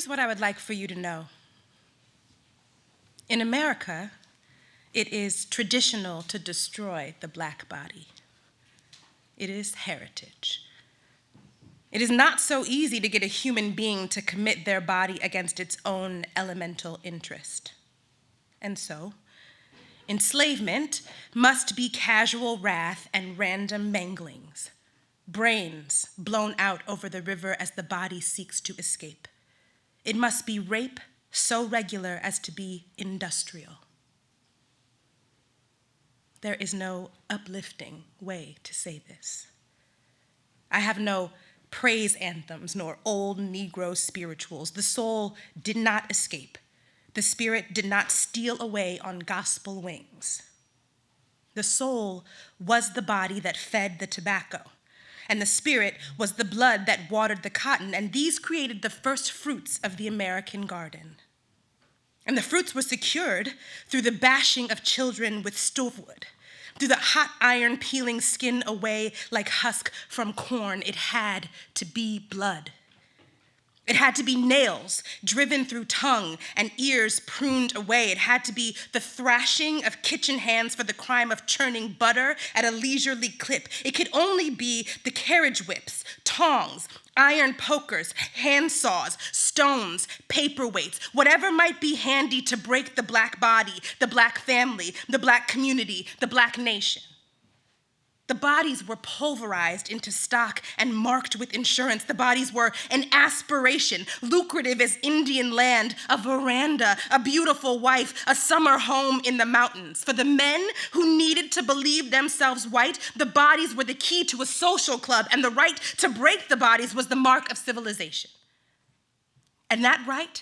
Here's what I would like for you to know. In America, it is traditional to destroy the Black body. It is heritage. It is not so easy to get a human being to commit their body against its own elemental interest. And so, enslavement must be casual wrath and random manglings, brains blown out over the river as the body seeks to escape. It must be rape so regular as to be industrial. There is no uplifting way to say this. I have no praise anthems nor old Negro spirituals. The soul did not escape. The spirit did not steal away on gospel wings. The soul was the body that fed the tobacco, and the spirit was the blood that watered the cotton, and these created the first fruits of the American garden. And the fruits were secured through the bashing of children with stovewood, through the hot iron peeling skin away like husk from corn. It had to be blood. It had to be nails driven through tongue and ears pruned away. It had to be the thrashing of kitchen hands for the crime of churning butter at a leisurely clip. It could only be the carriage whips, tongs, iron pokers, hand saws, stones, paperweights, whatever might be handy to break the Black body, the Black family, the Black community, the Black nation. The bodies were pulverized into stock and marked with insurance. The bodies were an aspiration, lucrative as Indian land, a veranda, a beautiful wife, a summer home in the mountains. For the men who needed to believe themselves white, the bodies were the key to a social club, and the right to break the bodies was the mark of civilization. And that right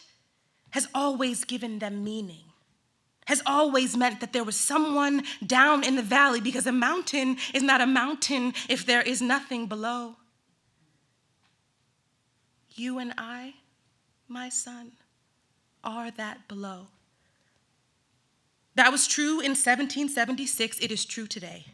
has always given them meaning, has always meant that there was someone down in the valley, because a mountain is not a mountain if there is nothing below. You and I, my son, are that below. That was true in 1776. It is true today.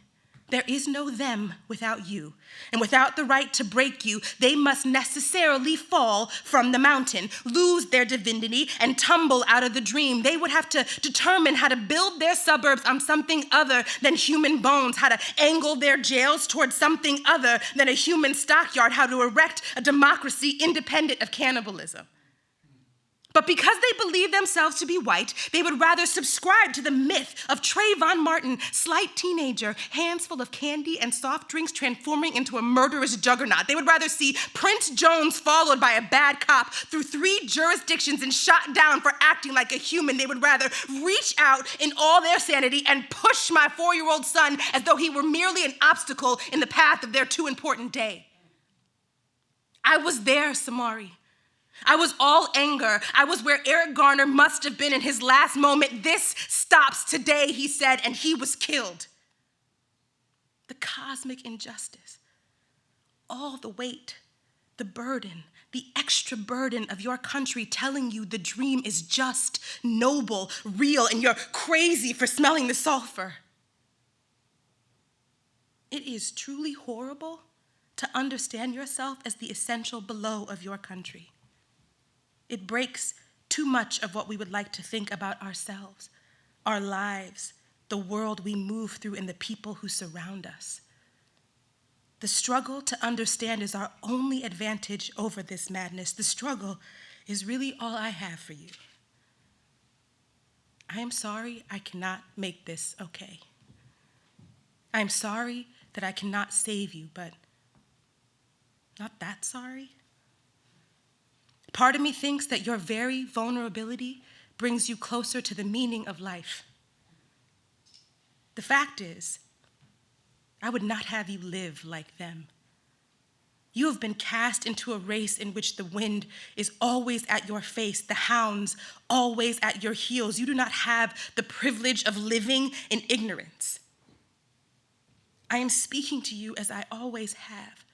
There is no them without you. And without the right to break you, they must necessarily fall from the mountain, lose their divinity, and tumble out of the dream. They would have to determine how to build their suburbs on something other than human bones, how to angle their jails towards something other than a human stockyard, how to erect a democracy independent of cannibalism. But because they believe themselves to be white, they would rather subscribe to the myth of Trayvon Martin, slight teenager, hands full of candy and soft drinks transforming into a murderous juggernaut. They would rather see Prince Jones followed by a bad cop through 3 jurisdictions and shot down for acting like a human. They would rather reach out in all their sanity and push my 4-year-old son as though he were merely an obstacle in the path of their too important day. I was there, Samari. I was all anger. I was where Eric Garner must have been in his last moment. This stops today, he said, and he was killed. The cosmic injustice, all the weight, the burden, the extra burden of your country telling you the dream is just, noble, real, and you're crazy for smelling the sulfur. It is truly horrible to understand yourself as the essential below of your country. It breaks too much of what we would like to think about ourselves, our lives, the world we move through, and the people who surround us. The struggle to understand is our only advantage over this madness. The struggle is really all I have for you. I am sorry I cannot make this okay. I am sorry that I cannot save you, but not that sorry. Part of me thinks that your very vulnerability brings you closer to the meaning of life. The fact is, I would not have you live like them. You have been cast into a race in which the wind is always at your face, the hounds always at your heels. You do not have the privilege of living in ignorance. I am speaking to you as I always have,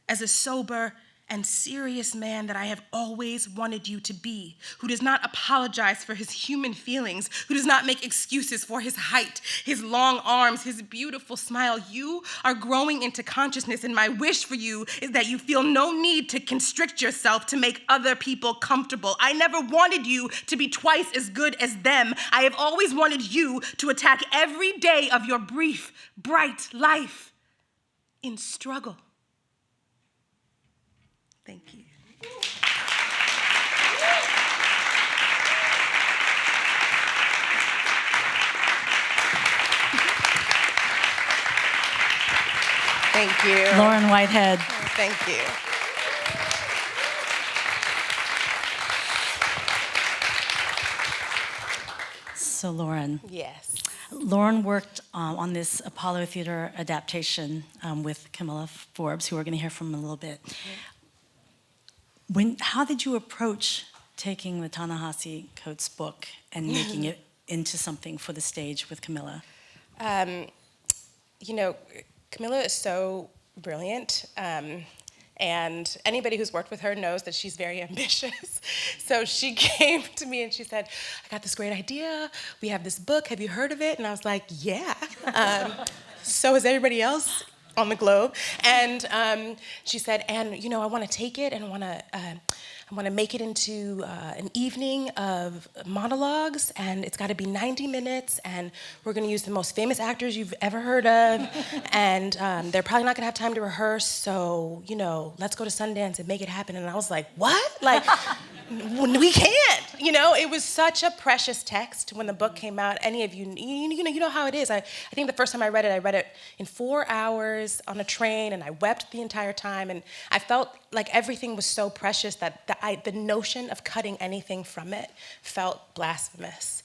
as a sober and serious man that I have always wanted you to be, who does not apologize for his human feelings, who does not make excuses for his height, his long arms, his beautiful smile. You are growing into consciousness, and my wish for you is that you feel no need to constrict yourself to make other people comfortable. I never wanted you to be twice as good as them. I have always wanted you to attack every day of your brief, bright life in struggle. Thank you. Thank you. Lauren Whitehead. Thank you. So Lauren. Yes. Lauren worked on this Apollo Theater adaptation with Kamilah Forbes, who we're going to hear from in a little bit. How did you approach taking the Ta-Nehisi Coates book and making it into something for the stage with Kamilah? Kamilah is so brilliant, and anybody who's worked with her knows that she's very ambitious. So she came to me and she said, I got this great idea. We have this book. Have you heard of it? And I was like, yeah. So is everybody else on the globe. And she said, and I want to take it and I want to make it into an evening of monologues, and it's got to be 90 minutes, and we're going to use the most famous actors you've ever heard of, and they're probably not going to have time to rehearse, so, let's go to Sundance and make it happen. And I was like, what? Like, we can't. It was such a precious text when the book came out. Any of you know how it is. I think the first time I read it in 4 hours on a train, and I wept the entire time, and I felt like everything was so precious that the notion of cutting anything from it felt blasphemous.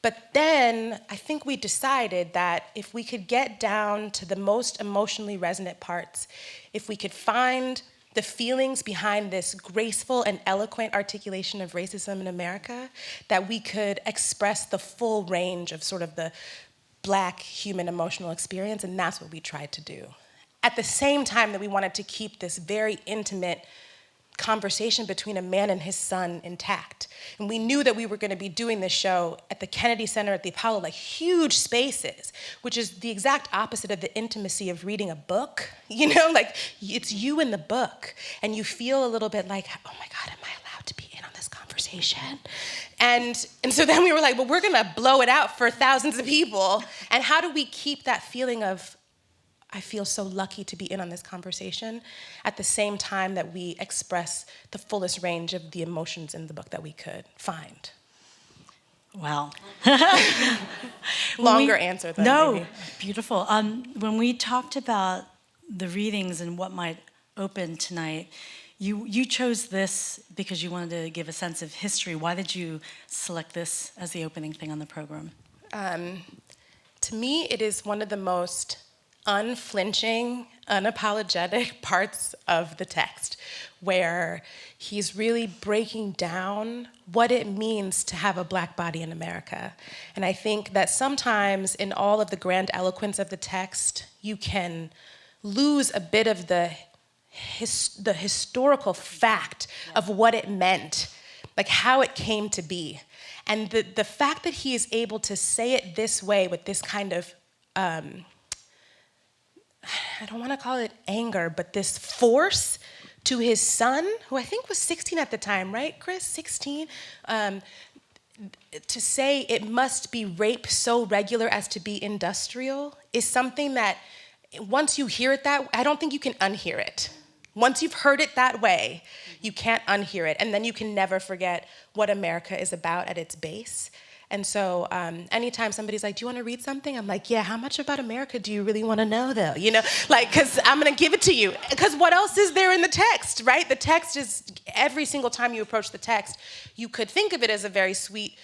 But then I think we decided that if we could get down to the most emotionally resonant parts, if we could find the feelings behind this graceful and eloquent articulation of racism in America, that we could express the full range of sort of the Black human emotional experience, and that's what we tried to do. At the same time that we wanted to keep this very intimate conversation between a man and his son intact. And we knew that we were going to be doing this show at the Kennedy Center, at the Apollo, like huge spaces, which is the exact opposite of the intimacy of reading a book. Like it's you in the book, and you feel a little bit like, oh my God, am I allowed to be in on this conversation? And so then we were like, well, we're going to blow it out for thousands of people. And how do we keep that feeling of, I feel so lucky to be in on this conversation, at the same time that we express the fullest range of the emotions in the book that we could find? Wow. Longer answer than maybe. Beautiful. When we talked about the readings and what might open tonight, you chose this because you wanted to give a sense of history. Why did you select this as the opening thing on the program? To me, it is one of the most unflinching, unapologetic parts of the text, where he's really breaking down what it means to have a Black body in America. And I think that sometimes in all of the grand eloquence of the text, you can lose a bit of the historical fact of what it meant, like how it came to be. And the fact that he is able to say it this way with this kind of I don't want to call it anger, but this force to his son, who I think was 16 at the time, right, Chris? 16? To say it must be rape so regular as to be industrial is something that once you hear it that, I don't think you can unhear it. Once you've heard it that way, you can't unhear it. And then you can never forget what America is about at its base. And so anytime somebody's like, do you want to read something? I'm like, yeah, how much about America do you really want to know, though? Because I'm going to give it to you. Because what else is there in the text, right? The text is, every single time you approach the text, you could think of it as a very sweet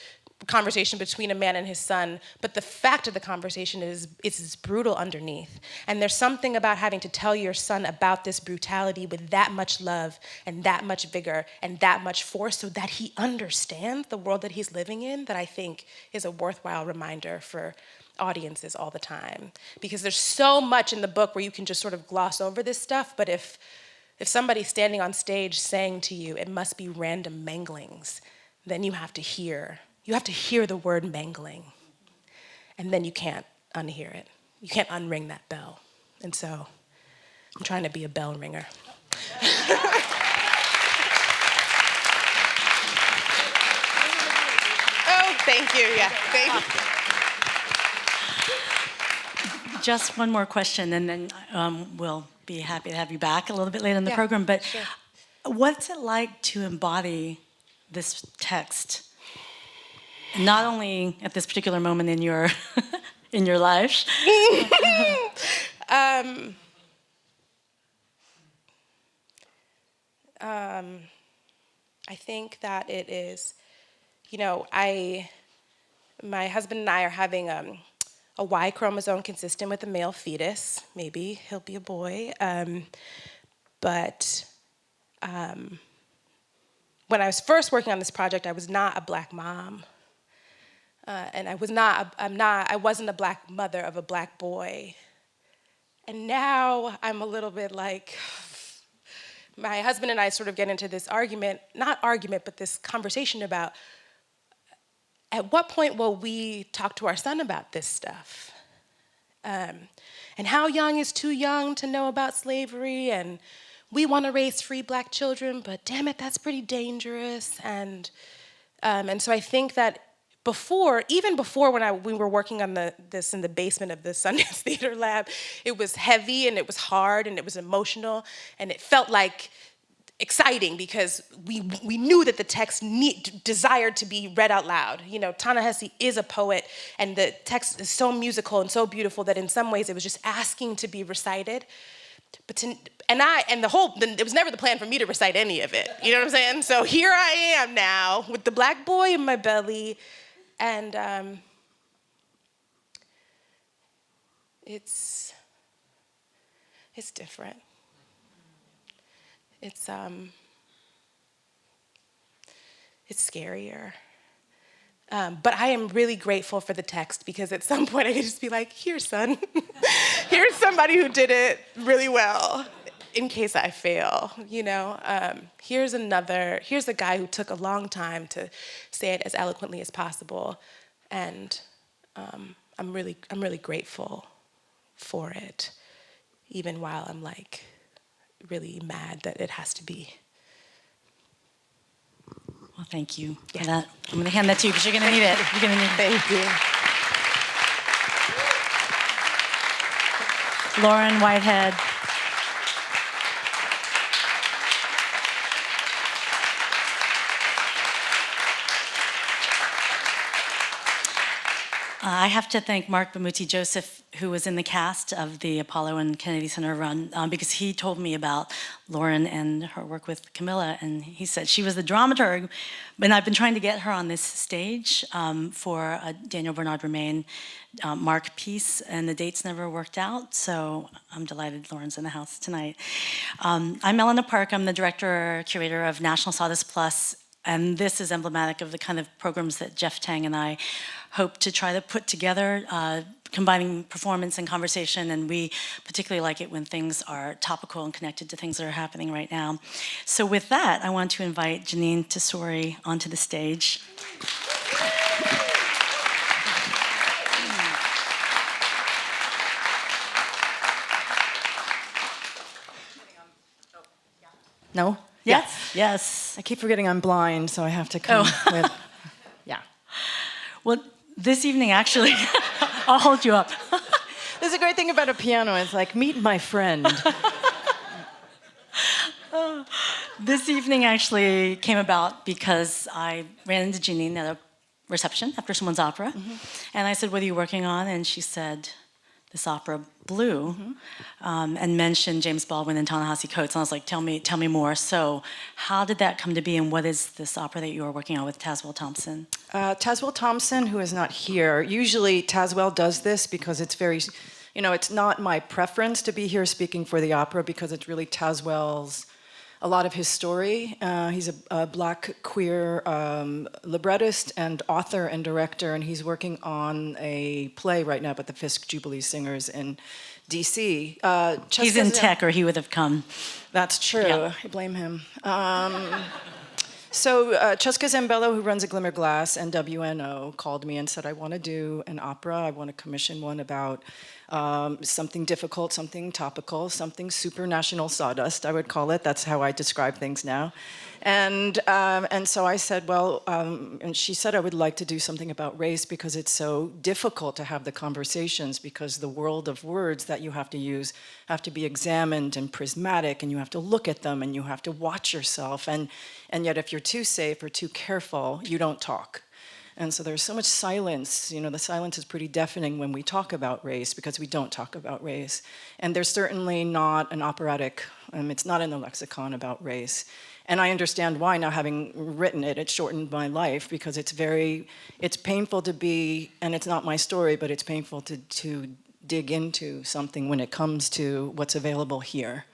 conversation between a man and his son, but the fact of the conversation is it's brutal underneath. And there's something about having to tell your son about this brutality with that much love and that much vigor and that much force so that he understands the world that he's living in, that I think is a worthwhile reminder for audiences all the time. Because there's so much in the book where you can just sort of gloss over this stuff, but if if somebody's standing on stage saying to you, it must be random manglings, then you have to hear the word mangling. And then you can't unhear it. You can't unring that bell. And so I'm trying to be a bell ringer. Oh, thank you, yeah, thank you. Just one more question, and then we'll be happy to have you back a little bit later in the program. But sure. What's it like to embody this text, not only at this particular moment in your in your life? I think that it is, my husband and I are having a Y chromosome consistent with a male fetus. Maybe he'll be a boy. But when I was first working on this project, I was not a Black mom. And I wasn't a Black mother of a Black boy. And now I'm a little bit like, my husband and I sort of get into this but this conversation about, at what point will we talk to our son about this stuff? And how young is too young to know about slavery? And we want to raise free Black children, but damn it, that's pretty dangerous. And so I think that even before when we were working on this in the basement of the Sundance Theater Lab, it was heavy and it was hard and it was emotional and it felt like exciting because we knew that the text desired to be read out loud. Ta-Nehisi is a poet and the text is so musical and so beautiful that in some ways it was just asking to be recited. It was never the plan for me to recite any of it. You know what I'm saying? So here I am now with the Black boy in my belly. And it's different. It's scarier. But I am really grateful for the text because at some point I could just be like, here, son. Here's somebody who did it really well in case I fail, Here's a guy who took a long time to say it as eloquently as possible. And I'm really grateful for it, even while I'm like really mad that it has to be. Well, thank you for that. I'm going to hand that to you because you're going to need it. You're going to need it. Thank you. Lauren Whitehead. I have to thank Mark Bamuti-Joseph, who was in the cast of the Apollo and Kennedy Center run, because he told me about Lauren and her work with Kamilah, and he said she was the dramaturg, and I've been trying to get her on this stage for a Daniel Bernard Remain Mark piece, and the dates never worked out, so I'm delighted Lauren's in the house tonight. I'm Elena Park. I'm the director, curator of National Sawdust Plus, and this is emblematic of the kind of programs that Jeff Tang and I hope to try to put together, combining performance and conversation, and we particularly like it when things are topical and connected to things that are happening right now. So with that, I want to invite Jeanine Tesori onto the stage. No? Yes? Yes. I keep forgetting I'm blind, so I have to come with, yeah. Well, this evening, actually, I'll hold you up. There's a great thing about a piano. It's like, meet my friend. This evening actually came about because I ran into Jeanine at a reception after someone's opera. Mm-hmm. And I said, what are you working on? And she said, this opera, Blue, and mentioned James Baldwin and Ta-Nehisi Coates. And I was like, tell me more. So how did that come to be, and what is this opera that you are working on with Tazewell Thompson? Tazewell Thompson, who is not here. Usually Tazewell does this because it's very, it's not my preference to be here speaking for the opera because it's really Tazewell's a lot of his story. He's a black queer librettist and author and director, and he's working on a play right now about the Fisk Jubilee Singers in DC. He's in tech, or he would have come. That's true. Yeah. I blame him. So Cheska Zambello, who runs A Glimmer Glass and WNO, called me and said, I want to do an opera. I want to commission one about something difficult, something topical, something super national sawdust, I would call it. That's how I describe things now. And so I said, well, and she said I would like to do something about race because it's so difficult to have the conversations, because the world of words that you have to use have to be examined and prismatic, and you have to look at them and you have to watch yourself. And yet if you're too safe or too careful, you don't talk. And so there's so much silence. You know, the silence is pretty deafening when we talk about race, because we don't talk about race. And there's certainly not an operatic, it's not in the lexicon about race. And I understand why now, having written it. It shortened my life, because it's painful to be, and it's not my story, but it's painful to dig into something when it comes to what's available here.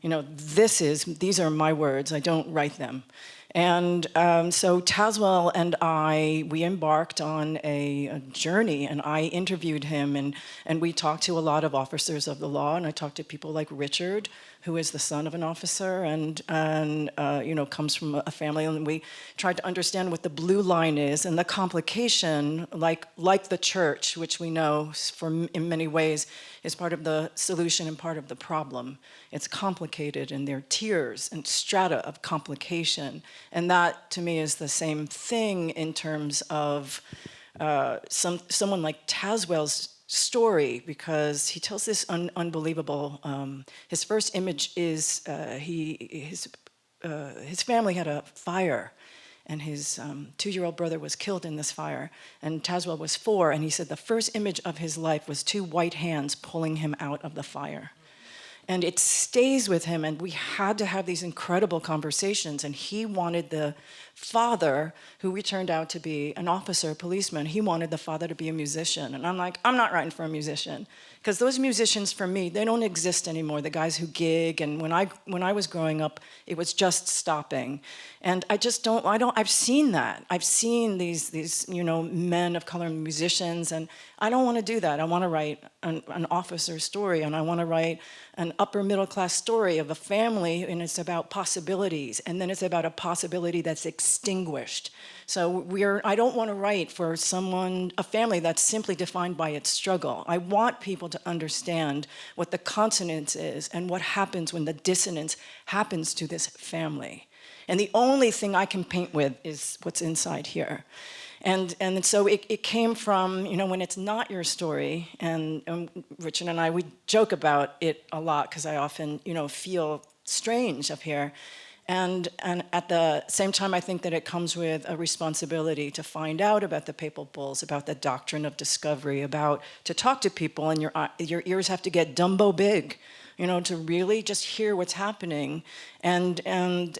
You know, these are my words, I don't write them. And so Tazewell and we embarked on a journey, and I interviewed him, and we talked to a lot of officers of the law, and I talked to people like Richard, who is the son of an officer, and you know, comes from a family, and we tried to understand what the blue line is, and the complication, like the church, which we know in many ways is part of the solution and part of the problem. It's complicated, and there are tiers and strata of complication, and that to me is the same thing in terms of someone like Tazewell's story, because he tells this unbelievable. His first image is his family had a fire, and his 2-year-old brother was killed in this fire, and Tazewell was 4, and he said the first image of his life was 2 white hands pulling him out of the fire. And it stays with him, and we had to have these incredible conversations, and he wanted the father, who turned out to be an officer, a policeman, he wanted the father to be a musician. And I'm like, I'm not writing for a musician, because those musicians, for me, they don't exist anymore, the guys who gig, and when I was growing up, it was just stopping. And I've seen that. I've seen these you know, men of color musicians, and I don't want to do that. I want to write an officer's story, and I want to write an upper middle class story of a family, and it's about possibilities, and then it's about a possibility that's extinguished. So I don't want to write for a family that's simply defined by its struggle. I want people to understand what the consonance is and what happens when the dissonance happens to this family. And the only thing I can paint with is what's inside here. And so it came from, you know, when it's not your story, and Richard and I, we joke about it a lot, because I often, you know, feel strange up here. And at the same time, I think that it comes with a responsibility to find out about the papal bulls, about the doctrine of discovery, to talk to people, and your ears have to get Dumbo big, you know, to really just hear what's happening, and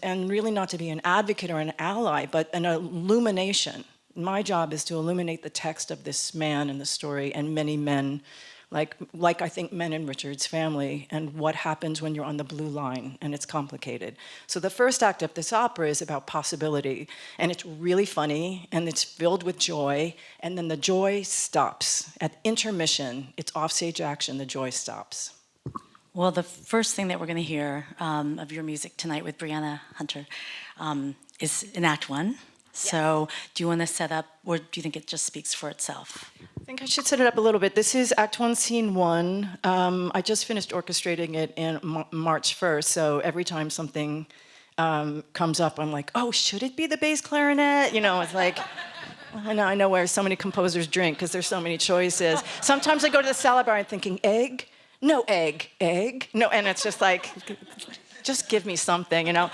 really not to be an advocate or an ally, but an illumination. My job is to illuminate the text of this man and the story, and many men, like I think men in Richard's family, and what happens when you're on the blue line, and it's complicated. So the first act of this opera is about possibility, and it's really funny, and it's filled with joy, and then the joy stops. At intermission, it's offstage action, the joy stops. Well, the first thing that we're going to hear of your music tonight with Brianna Hunter is in Act 1. So do you want to set up, or do you think it just speaks for itself? I think I should set it up a little bit. This is Act 1, Scene 1. I just finished orchestrating it in March 1st, so every time something comes up, I'm like, oh, should it be the bass clarinet? You know, it's like, I know where so many composers drink, because there's so many choices. Sometimes I go to the salad bar and thinking, egg? No egg. Egg? No, and it's just like, just give me something, you know.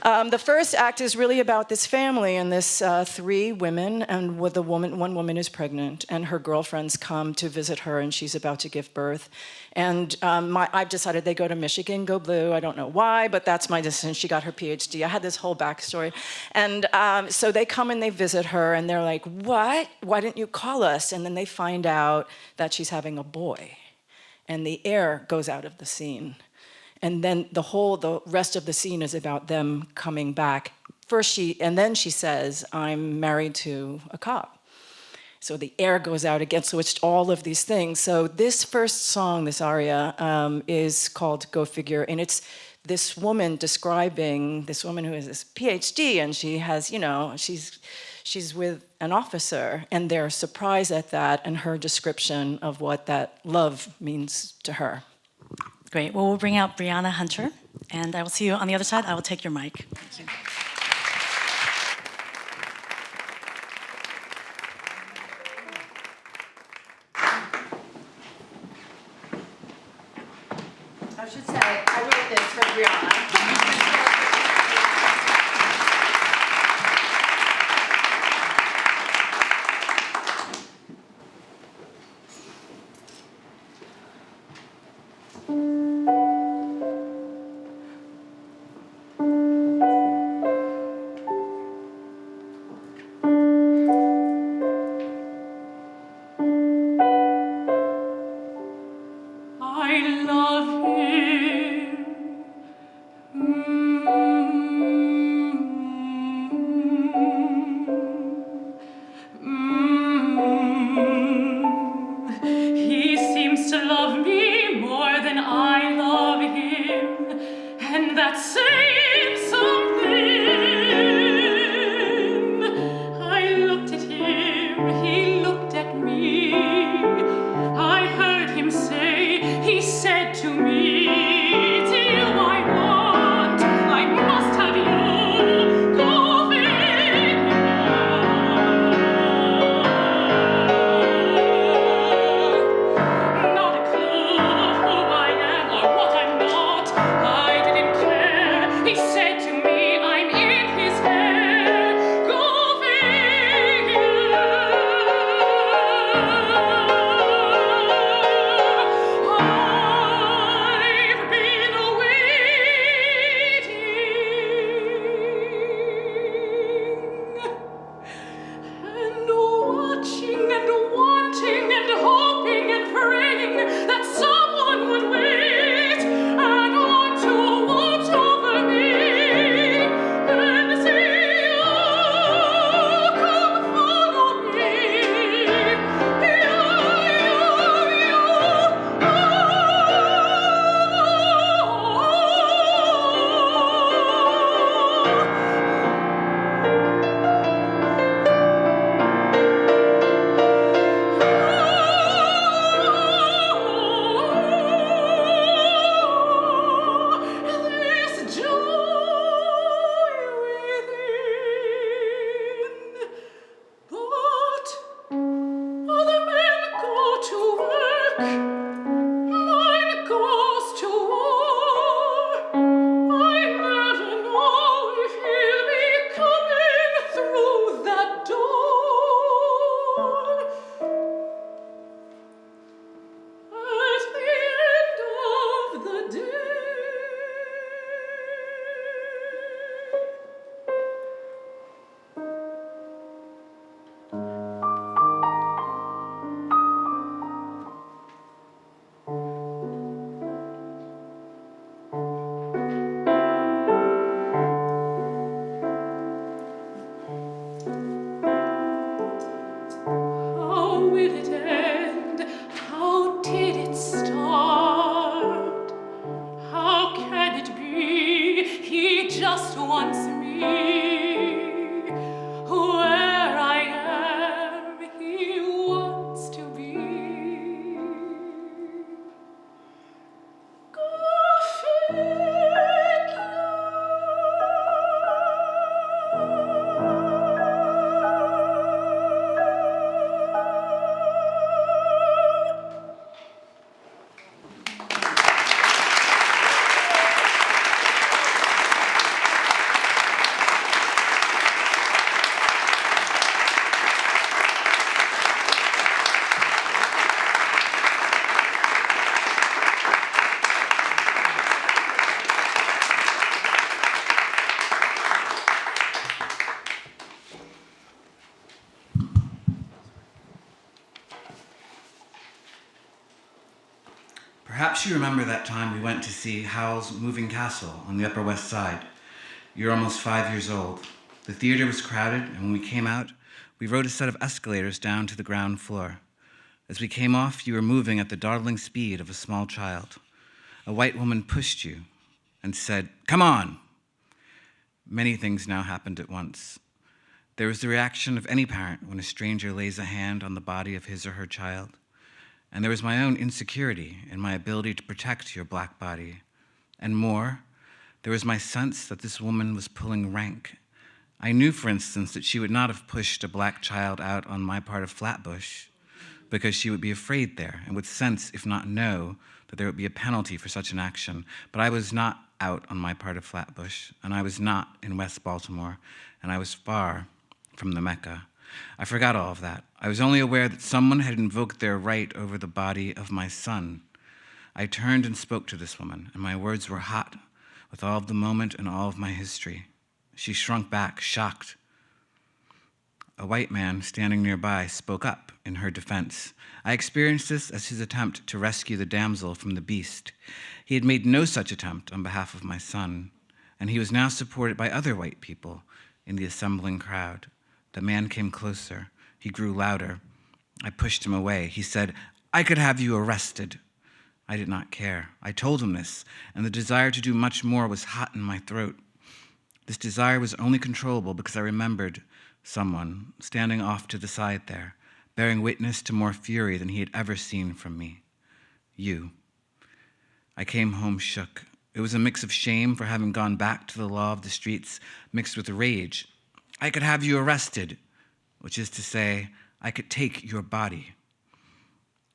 The first act is really about this family and this 3 women, and with one woman is pregnant, and her girlfriends come to visit her, and she's about to give birth. And I've decided they go to Michigan, go blue. I don't know why, but that's my decision. She got her PhD. I had this whole backstory. And so they come and they visit her, and they're like, what? Why didn't you call us? And then they find out that she's having a boy. And the air goes out of the scene. And then the rest of the scene is about them coming back. And then she says, I'm married to a cop. So the air goes out again, so it's all of these things. So this first song, this aria, is called Go Figure, and it's this woman describing, this woman who has this PhD, and she has, she's with an officer, and they're surprised at that and her description of what that love means to her. Great. Well, we'll bring out Brianna Hunter, and I will see you on the other side. I will take your mic. Thank you. I should say, I wrote this for Brianna. I love him. He seems to love me more than I love him, and that's saying something. I looked at him, he looked at me. I heard him say, he said to me, "It's you I want, I must have you, go figure." Not a clue of who I am or what I'm not, I didn't care. He said to me, I'm in his hair, go figure. I've been waiting and watching and wanting and hoping and praying that someone would wait and want to watch over me and see you come follow me. Perhaps you remember that time we went to see Howell's Moving Castle on the Upper West Side. You're almost 5 years old. The theater was crowded, and when we came out, we rode a set of escalators down to the ground floor. As we came off, you were moving at the dawdling speed of a small child. A white woman pushed you and said, "Come on!" Many things now happened at once. There was the reaction of any parent when a stranger lays a hand on the body of his or her child. And there was my own insecurity in my ability to protect your black body. And more, there was my sense that this woman was pulling rank. I knew, for instance, that she would not have pushed a black child out on my part of Flatbush because she would be afraid there and would sense, if not know, that there would be a penalty for such an action. But I was not out on my part of Flatbush, and I was not in West Baltimore, and I was far from the Mecca. I forgot all of that. I was only aware that someone had invoked their right over the body of my son. I turned and spoke to this woman, and my words were hot with all of the moment and all of my history. She shrunk back, shocked. A white man standing nearby spoke up in her defense. I experienced this as his attempt to rescue the damsel from the beast. He had made no such attempt on behalf of my son, and he was now supported by other white people in the assembling crowd. The man came closer. He grew louder. I pushed him away. He said, "I could have you arrested." I did not care. I told him this, and the desire to do much more was hot in my throat. This desire was only controllable because I remembered someone standing off to the side there, bearing witness to more fury than he had ever seen from me. You. I came home shook. It was a mix of shame for having gone back to the law of the streets, mixed with rage. "I could have you arrested," which is to say, I could take your body.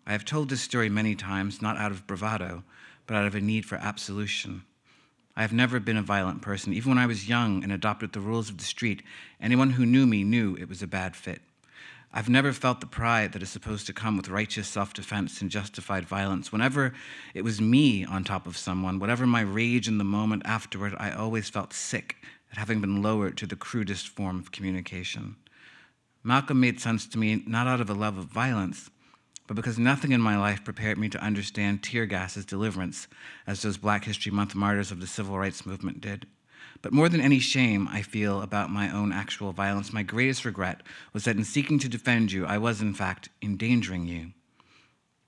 I have told this story many times, not out of bravado, but out of a need for absolution. I have never been a violent person. Even when I was young and adopted the rules of the street, anyone who knew me knew it was a bad fit. I've never felt the pride that is supposed to come with righteous self-defense and justified violence. Whenever it was me on top of someone, whatever my rage in the moment afterward, I always felt sick at having been lowered to the crudest form of communication. Malcolm made sense to me not out of a love of violence, but because nothing in my life prepared me to understand tear gas as deliverance, as those Black History Month martyrs of the civil rights movement did. But more than any shame I feel about my own actual violence, my greatest regret was that in seeking to defend you, I was in fact endangering you.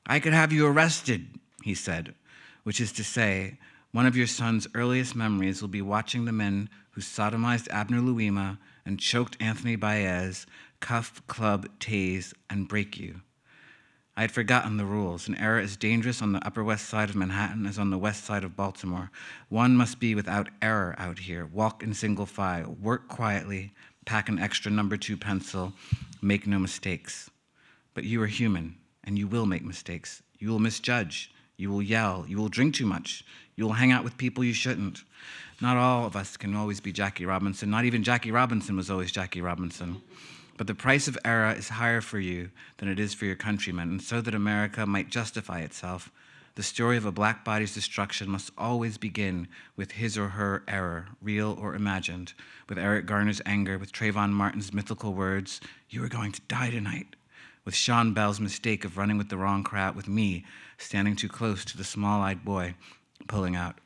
"I could have you arrested," he said, which is to say, one of your son's earliest memories will be watching the men who sodomized Abner Louima and choked Anthony Baez cuff, club, tase, and break you. I had forgotten the rules. An error as dangerous on the Upper West Side of Manhattan as on the West Side of Baltimore. One must be without error out here. Walk in single file. Work quietly. Pack an extra number 2 pencil. Make no mistakes. But you are human, and you will make mistakes. You will misjudge. You will yell. You will drink too much. You will hang out with people you shouldn't. Not all of us can always be Jackie Robinson. Not even Jackie Robinson was always Jackie Robinson. But the price of error is higher for you than it is for your countrymen, and so that America might justify itself, the story of a black body's destruction must always begin with his or her error, real or imagined, with Eric Garner's anger, with Trayvon Martin's mythical words, "You are going to die tonight," with Sean Bell's mistake of running with the wrong crowd, with me standing too close to the small-eyed boy pulling out.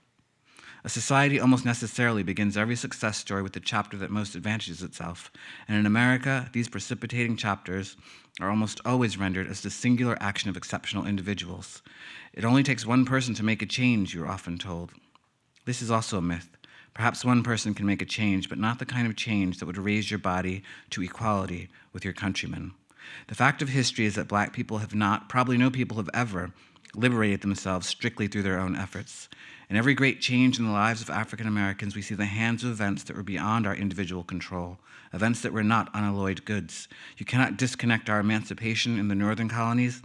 A society almost necessarily begins every success story with the chapter that most advantages itself, and in America, these precipitating chapters are almost always rendered as the singular action of exceptional individuals. It only takes one person to make a change, you're often told. This is also a myth. Perhaps one person can make a change, but not the kind of change that would raise your body to equality with your countrymen. The fact of history is that Black people have not, probably no people have ever, liberated themselves strictly through their own efforts. In every great change in the lives of African Americans, we see the hands of events that were beyond our individual control, events that were not unalloyed goods. You cannot disconnect our emancipation in the northern colonies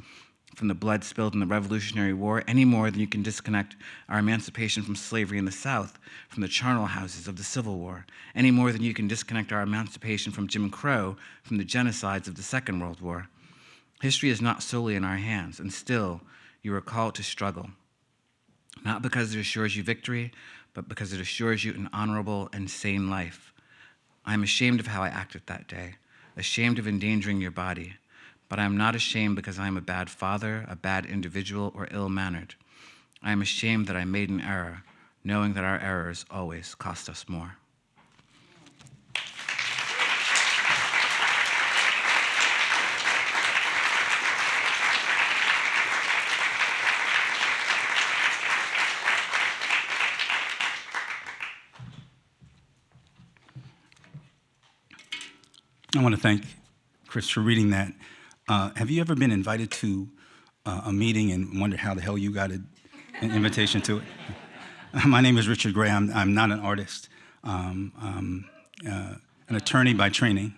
from the blood spilled in the Revolutionary War any more than you can disconnect our emancipation from slavery in the South from the charnel houses of the Civil War, any more than you can disconnect our emancipation from Jim Crow from the genocides of the Second World War. History is not solely in our hands, and still you are called to struggle. Not because it assures you victory, but because it assures you an honorable and sane life. I am ashamed of how I acted that day, ashamed of endangering your body, but I am not ashamed because I am a bad father, a bad individual, or ill-mannered. I am ashamed that I made an error, knowing that our errors always cost us more. I want to thank Chris for reading that. Have you ever been invited to a meeting and wondered how the hell you got an invitation to it? My name is Richard Gray. I'm not an artist. I'm an attorney by training,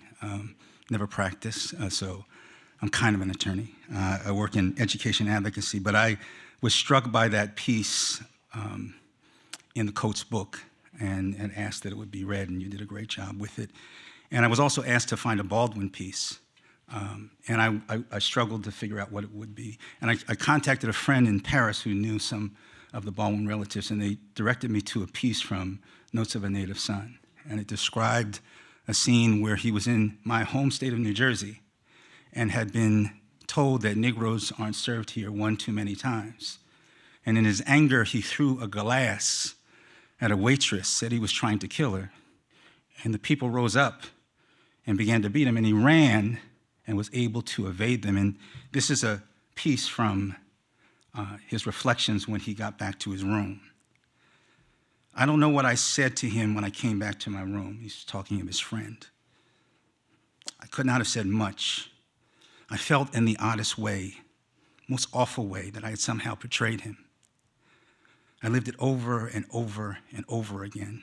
never practiced, so I'm kind of an attorney. I work in education advocacy, but I was struck by that piece in the Coates book and asked that it would be read, and you did a great job with it. And I was also asked to find a Baldwin piece, and I struggled to figure out what it would be. And I contacted a friend in Paris who knew some of the Baldwin relatives, and they directed me to a piece from Notes of a Native Son. And it described a scene where he was in my home state of New Jersey and had been told that Negroes aren't served here one too many times. And in his anger, he threw a glass at a waitress, said he was trying to kill her. And the people rose up and began to beat him, and he ran and was able to evade them. And this is a piece from his reflections when he got back to his room. I don't know what I said to him when I came back to my room. He's talking of his friend. I could not have said much. I felt in the oddest way, most awful way, that I had somehow betrayed him. I lived it over and over and over again,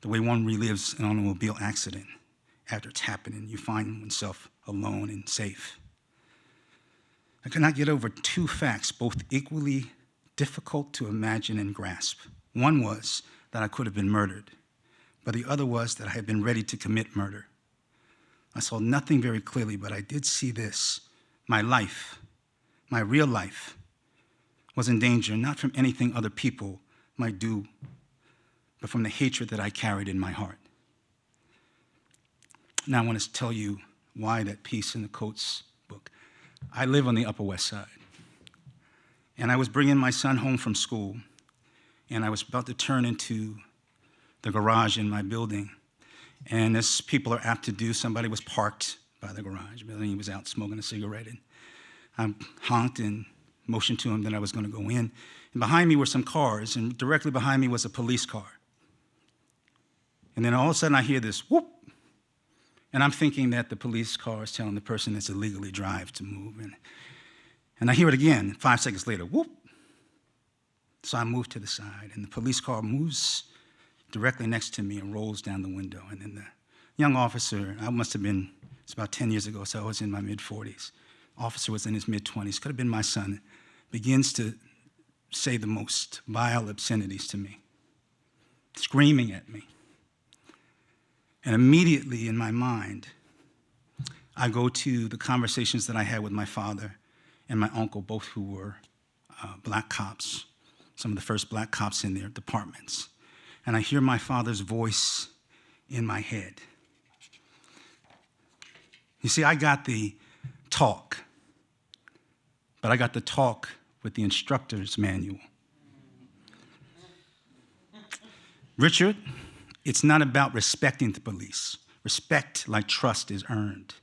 the way one relives an automobile accident. After it's happening, you find oneself alone and safe. I could not get over two facts, both equally difficult to imagine and grasp. One was that I could have been murdered, but the other was that I had been ready to commit murder. I saw nothing very clearly, but I did see this. My life, my real life, was in danger, not from anything other people might do, but from the hatred that I carried in my heart. Now I want to tell you why that piece in the Coates book. I live on the Upper West Side, and I was bringing my son home from school, and I was about to turn into the garage in my building, and as people are apt to do, somebody was parked by the garage building. He was out smoking a cigarette, and I honked and motioned to him that I was going to go in, and behind me were some cars, and directly behind me was a police car. And then all of a sudden I hear this whoop, and I'm thinking that the police car is telling the person that's illegally drive to move. And I hear it again, 5 seconds later, whoop. So I move to the side, and the police car moves directly next to me and rolls down the window. And then the young officer, I must have been, it's about 10 years ago, so I was in my mid-40s. Officer was in his mid-20s, could have been my son, begins to say the most vile obscenities to me, screaming at me. And immediately in my mind, I go to the conversations that I had with my father and my uncle, both who were black cops, some of the first black cops in their departments. And I hear my father's voice in my head. You see, I got the talk, but I got the talk with the instructor's manual. Richard, it's not about respecting the police. Respect, like trust, is earned.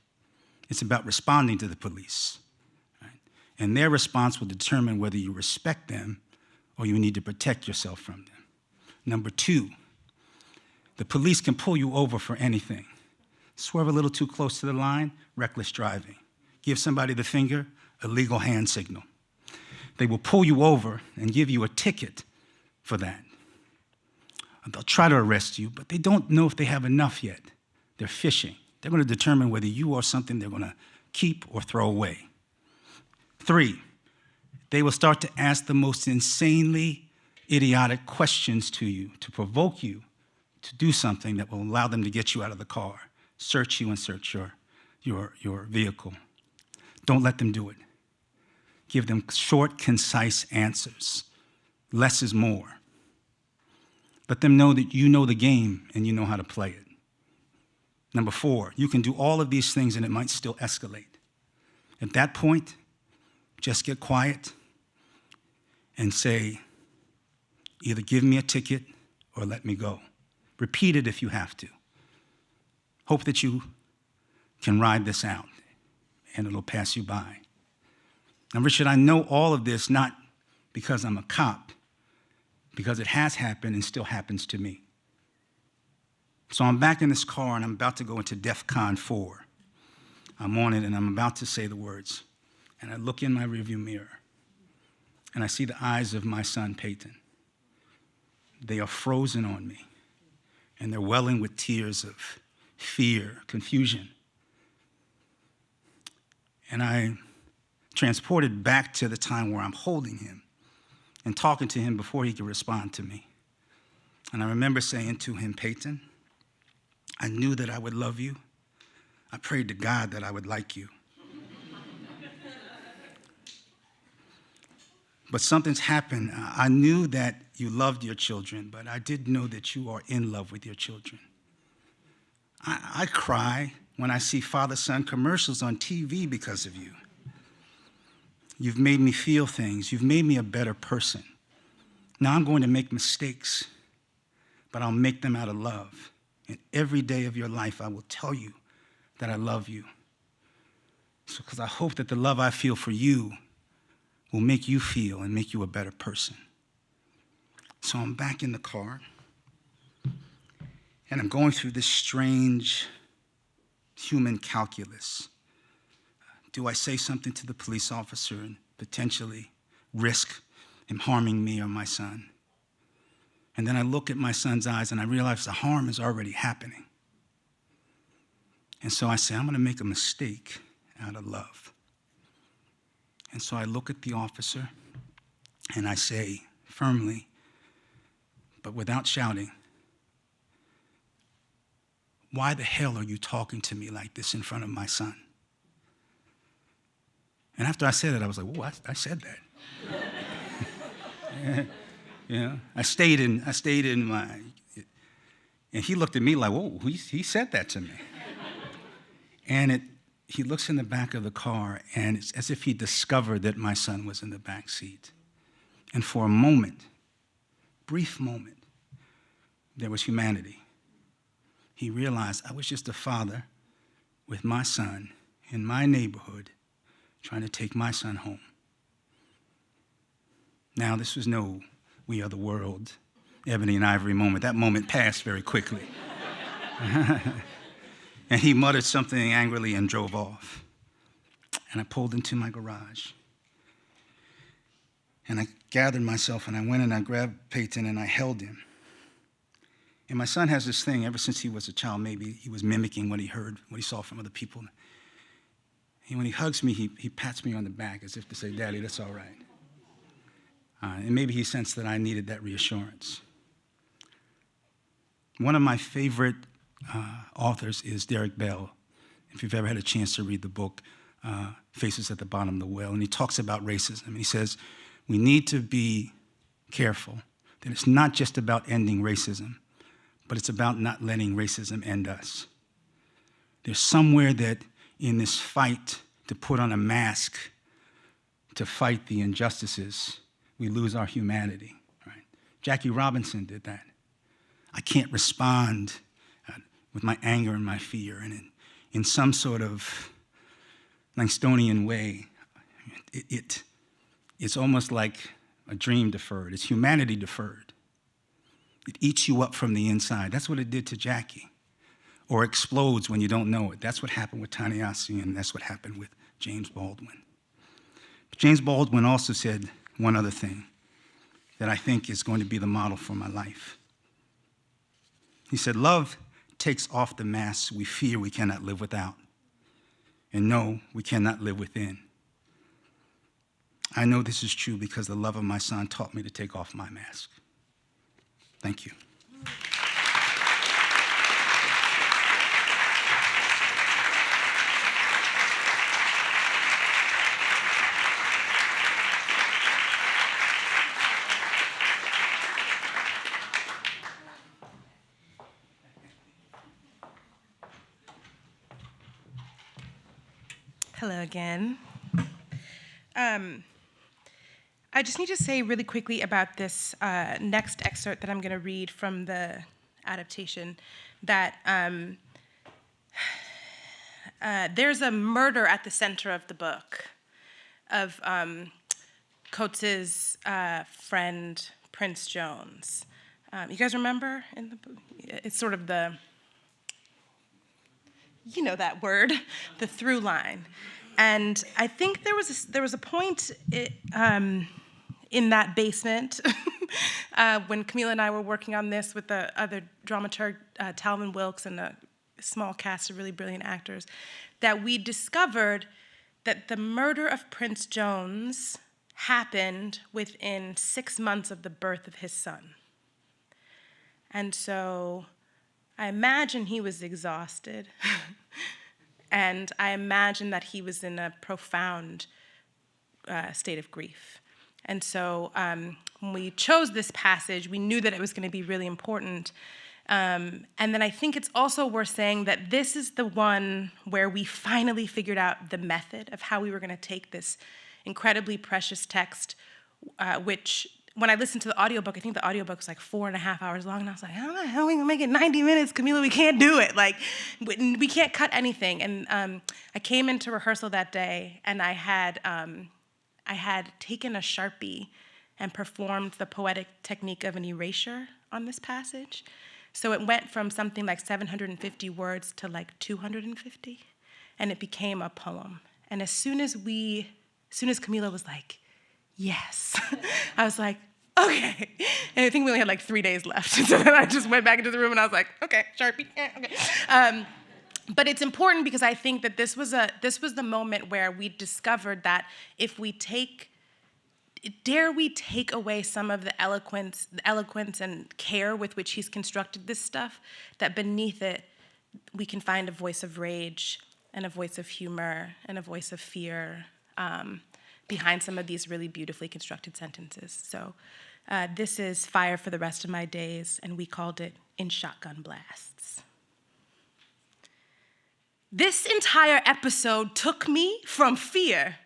It's about responding to the police. Right? And their response will determine whether you respect them or you need to protect yourself from them. Number two, the police can pull you over for anything. Swerve a little too close to the line, reckless driving. Give somebody the finger, illegal hand signal. They will pull you over and give you a ticket for that. They'll try to arrest you, but they don't know if they have enough yet. They're fishing. They're going to determine whether you are something they're going to keep or throw away. 3, they will start to ask the most insanely idiotic questions to you, to provoke you to do something that will allow them to get you out of the car, search you and search your vehicle. Don't let them do it. Give them short, concise answers. Less is more. Let them know that you know the game and you know how to play it. Number 4, you can do all of these things and it might still escalate. At that point, just get quiet and say, Either give me a ticket or let me go. Repeat it if you have to. Hope that you can ride this out and it'll pass you by. Now, Richard, I know all of this not because I'm a cop, because it has happened and still happens to me. So I'm back in this car and I'm about to go into DEFCON 4. I'm on it and I'm about to say the words. And I look in my rearview mirror and I see the eyes of my son, Peyton. They are frozen on me and they're welling with tears of fear, confusion. And I transported back to the time where I'm holding him and talking to him before he could respond to me. And I remember saying to him, Peyton, I knew that I would love you. I prayed to God that I would like you. But something's happened. I knew that you loved your children, but I didn't know that you are in love with your children. I cry when I see father-son commercials on TV because of you. You've made me feel things. You've made me a better person. Now I'm going to make mistakes, but I'll make them out of love. And every day of your life, I will tell you that I love you. So, because I hope that the love I feel for you will make you feel and make you a better person. So I'm back in the car, and I'm going through this strange human calculus. Do I say something to the police officer and potentially risk him harming me or my son? And then I look at my son's eyes and I realize the harm is already happening. And so I say, I'm going to make a mistake out of love. And so I look at the officer and I say firmly, but without shouting, why the hell are you talking to me like this in front of my son? And after I said it, I was like, whoa, I said that. Yeah, I stayed in my, and he looked at me like, whoa, he said that to me. And he looks in the back of the car, and it's as if he discovered that my son was in the back seat. And for a moment, brief moment, there was humanity. He realized I was just a father with my son in my neighborhood trying to take my son home. Now, this was no We Are the World, ebony and ivory moment. That moment passed very quickly. And he muttered something angrily and drove off. And I pulled into my garage. And I gathered myself and I went and I grabbed Peyton and I held him. And my son has this thing, ever since he was a child, maybe he was mimicking what he heard, what he saw from other people. And when he hugs me, he pats me on the back as if to say, Daddy, that's all right. And maybe he sensed that I needed that reassurance. One of my favorite authors is Derek Bell. If you've ever had a chance to read the book, Faces at the Bottom of the Well, and he talks about racism. He says, we need to be careful that it's not just about ending racism, but it's about not letting racism end us. There's somewhere that in this fight to put on a mask to fight the injustices, we lose our humanity. Right? Jackie Robinson did that. I can't respond with my anger and my fear, and in some sort of Langstonian way, it's almost like a dream deferred. It's humanity deferred. It eats you up from the inside. That's what it did to Jackie. Or explodes when you don't know it. That's what happened with Ta-Nehisi, and that's what happened with James Baldwin. But James Baldwin also said one other thing that I think is going to be the model for my life. He said, love takes off the masks we fear we cannot live without. And no, we cannot live within. I know this is true because the love of my son taught me to take off my mask. Thank you. Hello again. I just need to say really quickly about this next excerpt that I'm going to read from the adaptation, that there's a murder at the center of the book of Coates's friend, Prince Jones. You guys remember? It's sort of the, you know that word, the through line. And I think there was a point in that basement when Kamilah and I were working on this with the other dramaturg, Talvin Wilkes, and a small cast of really brilliant actors, that we discovered that the murder of Prince Jones happened within 6 months of the birth of his son. And so I imagine he was exhausted. And I imagine that he was in a profound state of grief. And so when we chose this passage, we knew that it was going to be really important. And then I think it's also worth saying that this is the one where we finally figured out the method of how we were going to take this incredibly precious text, which, when I listened to the audiobook, I think the audiobook was like 4.5 hours long, and I was like, how the hell are we gonna make it 90 minutes, Kamilah? We can't do it. Like, we can't cut anything. And I came into rehearsal that day, and I had taken a Sharpie and performed the poetic technique of an erasure on this passage. So it went from something like 750 words to like 250, and it became a poem. And as soon as Kamilah was like, yes, I was like, okay. And I think we only had like 3 days left. So then I just went back into the room and I was like, okay, Sharpie, okay. But it's important because I think that this was the moment where we discovered that if we dare we take away some of the eloquence and care with which he's constructed this stuff, that beneath it, we can find a voice of rage and a voice of humor and a voice of fear behind some of these really beautifully constructed sentences. So this is Fire for the Rest of My Days, and we called it In Shotgun Blasts. This entire episode took me from fear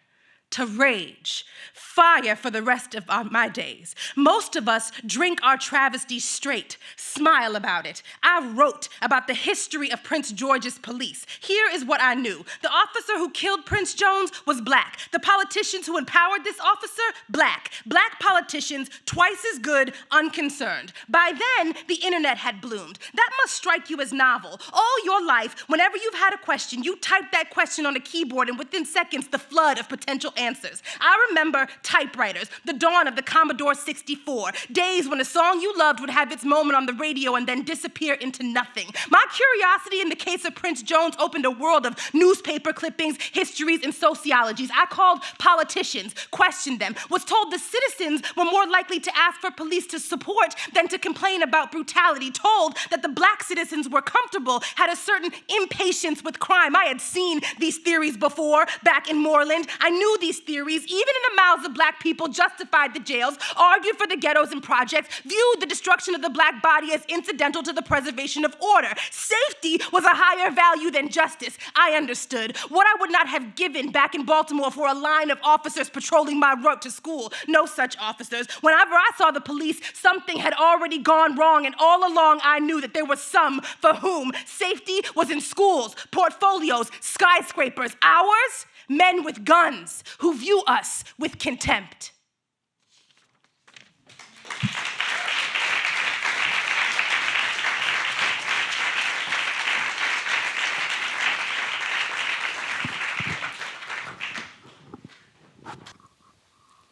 to rage, fire for the rest of my days. Most of us drink our travesties straight, smile about it. I wrote about the history of Prince George's police. Here is what I knew. The officer who killed Prince Jones was Black. The politicians who empowered this officer, Black. Black politicians, twice as good, unconcerned. By then, the internet had bloomed. That must strike you as novel. All your life, whenever you've had a question, you type that question on a keyboard, and within seconds, the flood of potential answers. I remember typewriters, the dawn of the Commodore 64, days when a song you loved would have its moment on the radio and then disappear into nothing. My curiosity in the case of Prince Jones opened a world of newspaper clippings, histories, and sociologies. I called politicians, questioned them, was told the citizens were more likely to ask for police to support than to complain about brutality, told that the Black citizens were comfortable, had a certain impatience with crime. I had seen these theories before back in Moreland. I knew these theories, even in the mouths of Black people, justified the jails, argued for the ghettos and projects, viewed the destruction of the Black body as incidental to the preservation of order. Safety was a higher value than justice. I understood what I would not have given back in Baltimore for a line of officers patrolling my route to school. No such officers. Whenever I saw the police, something had already gone wrong, and all along I knew that there were some for whom safety was in schools, portfolios, skyscrapers. Ours? Men with guns who view us with contempt.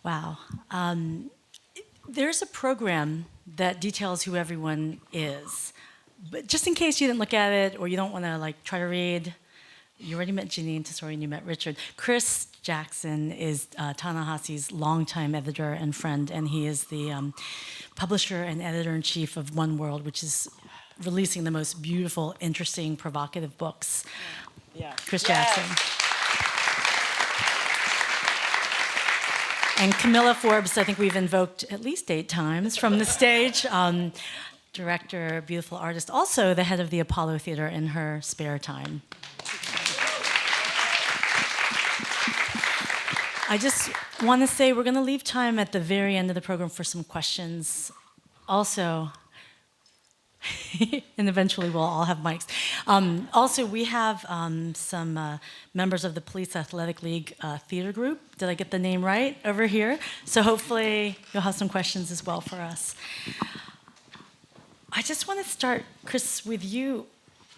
Wow. There's a program that details who everyone is. But just in case you didn't look at it or you don't want to try to read, you already met Jeanine, Tesori, and you met Richard. Chris Jackson is Ta-Nehisi's longtime editor and friend, and he is the publisher and editor-in-chief of One World, which is releasing the most beautiful, interesting, provocative books. Yeah. Chris Jackson. And Kamilah Forbes, I think we've invoked at least 8 times from the stage. Director, beautiful artist, also the head of the Apollo Theater in her spare time. I just want to say we're going to leave time at the very end of the program for some questions. Also, and eventually we'll all have mics. Also, we have some members of the Police Athletic League theater group. Did I get the name right over here? So hopefully you'll have some questions as well for us. I just want to start, Chris, with you.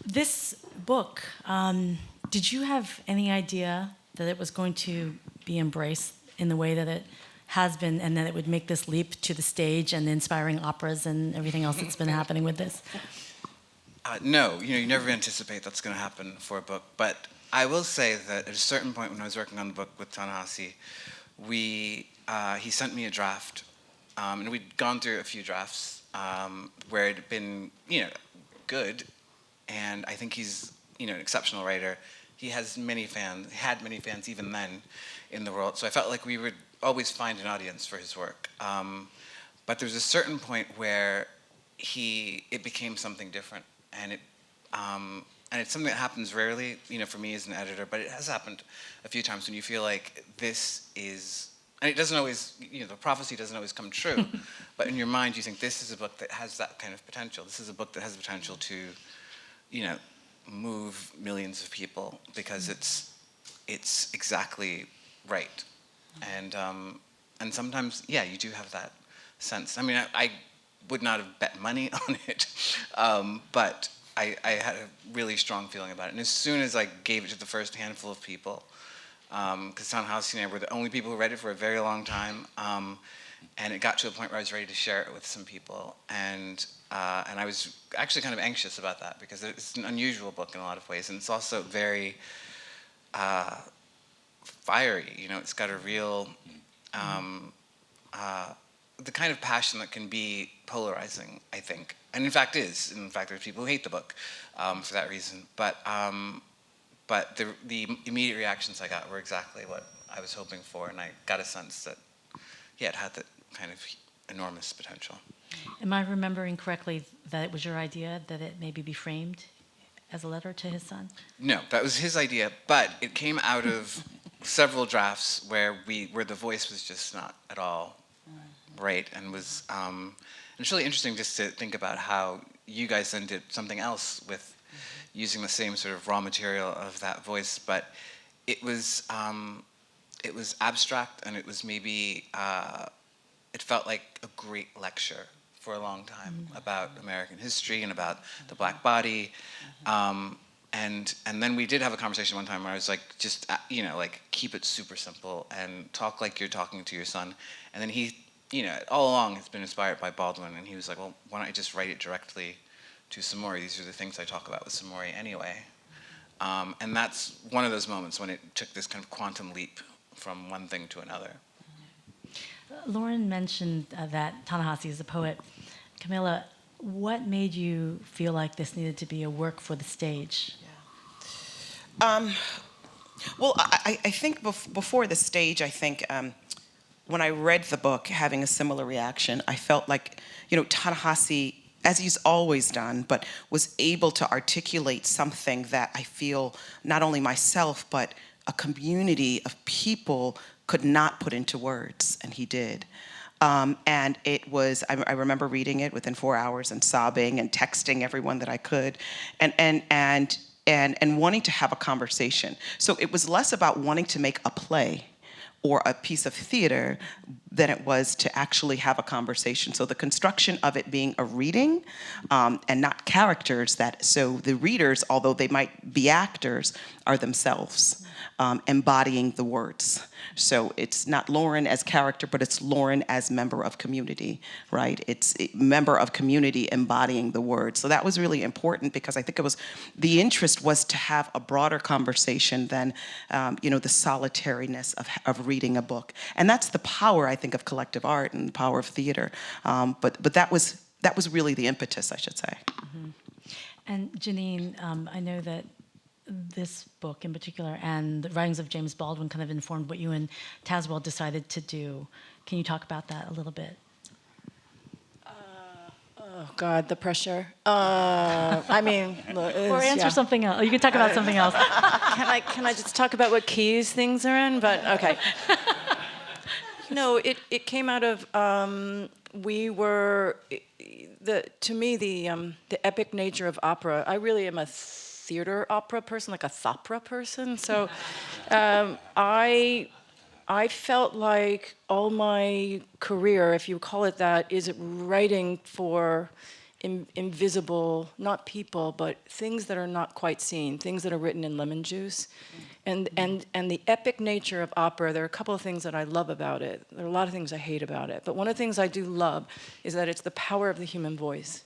This book, did you have any idea that it was going to be embraced in the way that it has been, and that it would make this leap to the stage and inspiring operas and everything else that's been happening with this? No, you never anticipate that's going to happen for a book. But I will say that at a certain point when I was working on the book with Ta-Nehisi, he sent me a draft, and we'd gone through a few drafts where it had been, good, and I think he's, an exceptional writer. He has many fans, had many fans even then in the world. So I felt like we would always find an audience for his work. But there was a certain point where it became something different, and it's something that happens rarely, for me as an editor, but it has happened a few times when you feel like this is, and it doesn't always, the prophecy doesn't always come true, but in your mind you think this is a book that has that kind of potential. This is a book that has the potential to, move millions of people because it's exactly right. And sometimes, you do have that sense. I mean, I would not have bet money on it, but I had a really strong feeling about it. And as soon as I gave it to the first handful of people, because Ta-Nehisi and I were the only people who read it for a very long time, and it got to a point where I was ready to share it with some people, and I was actually kind of anxious about that because it's an unusual book in a lot of ways, and it's also very fiery. It's got a real the kind of passion that can be polarizing, I think, and in fact is. In fact, there's people who hate the book for that reason. But the immediate reactions I got were exactly what I was hoping for, and I got a sense that it had that kind of enormous potential. Am I remembering correctly that it was your idea that it maybe be framed as a letter to his son? No, that was his idea, but it came out of several drafts where the voice was just not at all right, and was it's really interesting just to think about how you guys then did something else with using the same sort of raw material of that voice, but it was abstract, and it was maybe it felt like a great lecture for a long time about American history and about the black body. And then we did have a conversation one time where I was like, just, keep it super simple and talk like you're talking to your son. And then he, all along has been inspired by Baldwin, and he was like, well, why don't I just write it directly to Samori? These are the things I talk about with Samori anyway. And that's one of those moments when it took this kind of quantum leap from one thing to another. Lauren mentioned that Ta-Nehisi is a poet. Kamilah, what made you feel like this needed to be a work for the stage? Well, I think before the stage, I think when I read the book, having a similar reaction, I felt like, Ta-Nehisi, as he's always done, but was able to articulate something that I feel not only myself, but a community of people could not put into words, and he did. And it was, I remember reading it within 4 hours and sobbing and texting everyone that I could, and wanting to have a conversation. So it was less about wanting to make a play or a piece of theater than it was to actually have a conversation. So the construction of it being a reading and not characters, so the readers, although they might be actors, are themselves embodying the words. So it's not Lauren as character, but it's Lauren as member of community, right? It's member of community embodying the words. So that was really important because I think the interest was to have a broader conversation than, the solitariness of reading a book. And that's the power, I think, of collective art and the power of theater. But that was really the impetus, I should say. Mm-hmm. And Jeanine, I know that this book in particular and the writings of James Baldwin kind of informed what you and Tazewell decided to do. Can you talk about that a little bit? Oh God, the pressure. I mean, look, or answer something else. You can talk about something else. Can I just talk about what keys things are in? But okay. No, it came out of we were to me the epic nature of opera. I really am a theater opera person, like a thopera person. So I felt like all my career, if you call it that, is writing for invisible, not people, but things that are not quite seen, things that are written in lemon juice. And the epic nature of opera, there are a couple of things that I love about it. There are a lot of things I hate about it. But one of the things I do love is that it's the power of the human voice.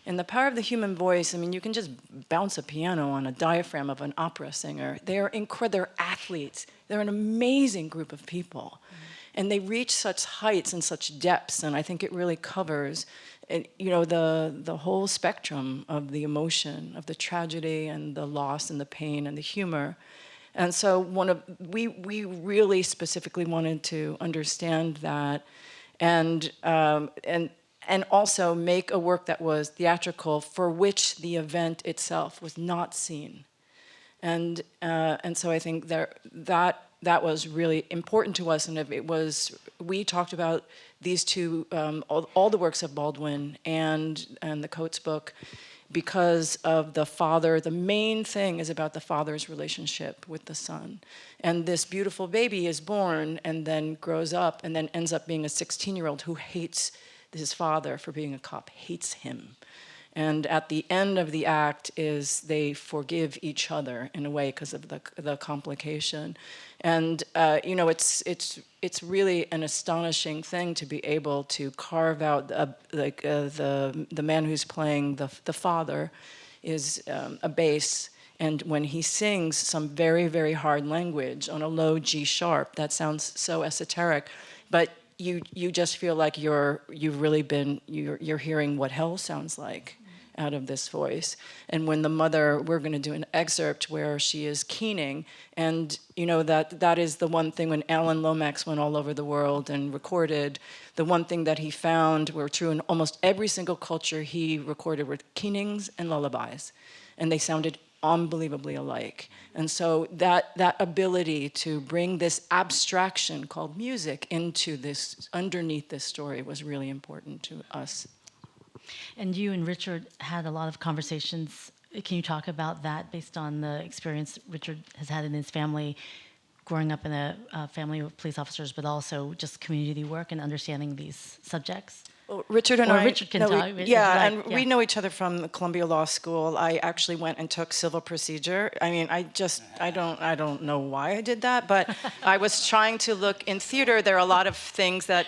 And the power of the human voice, I mean, you can just bounce a piano on a diaphragm of an opera singer. They're athletes. They're an amazing group of people. And they reach such heights and such depths, and I think it really covers the whole spectrum of the emotion, of the tragedy and the loss and the pain and the humor. And so we really specifically wanted to understand that and also make a work that was theatrical for which the event itself was not seen. And so I think that was really important to us, and we talked about these two, all the works of Baldwin and the Coates book, because of the father. The main thing is about the father's relationship with the son. And this beautiful baby is born and then grows up and then ends up being a 16-year-old who hates his father for being a cop, hates him. And at the end of the act is they forgive each other in a way because of the complication. And it's really an astonishing thing to be able to carve out the man who's playing the father is a bass. And when he sings some very, very hard language on a low G sharp, that sounds so esoteric, but you just feel like you're hearing what hell sounds like out of this voice. And when the mother, we're going to do an excerpt where she is keening, and that is the one thing when Alan Lomax went all over the world and recorded, the one thing that he found were true in almost every single culture he recorded were keenings and lullabies, and they sounded unbelievably alike. And so that ability to bring this abstraction called music into this, underneath this story, was really important to us. And you and Richard had a lot of conversations. Can you talk about that based on the experience Richard has had in his family, growing up in a family of police officers, but also just community work and understanding these subjects? Well, Richard and Richard can talk. We know each other from Columbia Law School. I actually went and took civil procedure. I mean, I don't know why I did that, but I was trying to look in theater. There are a lot of things that,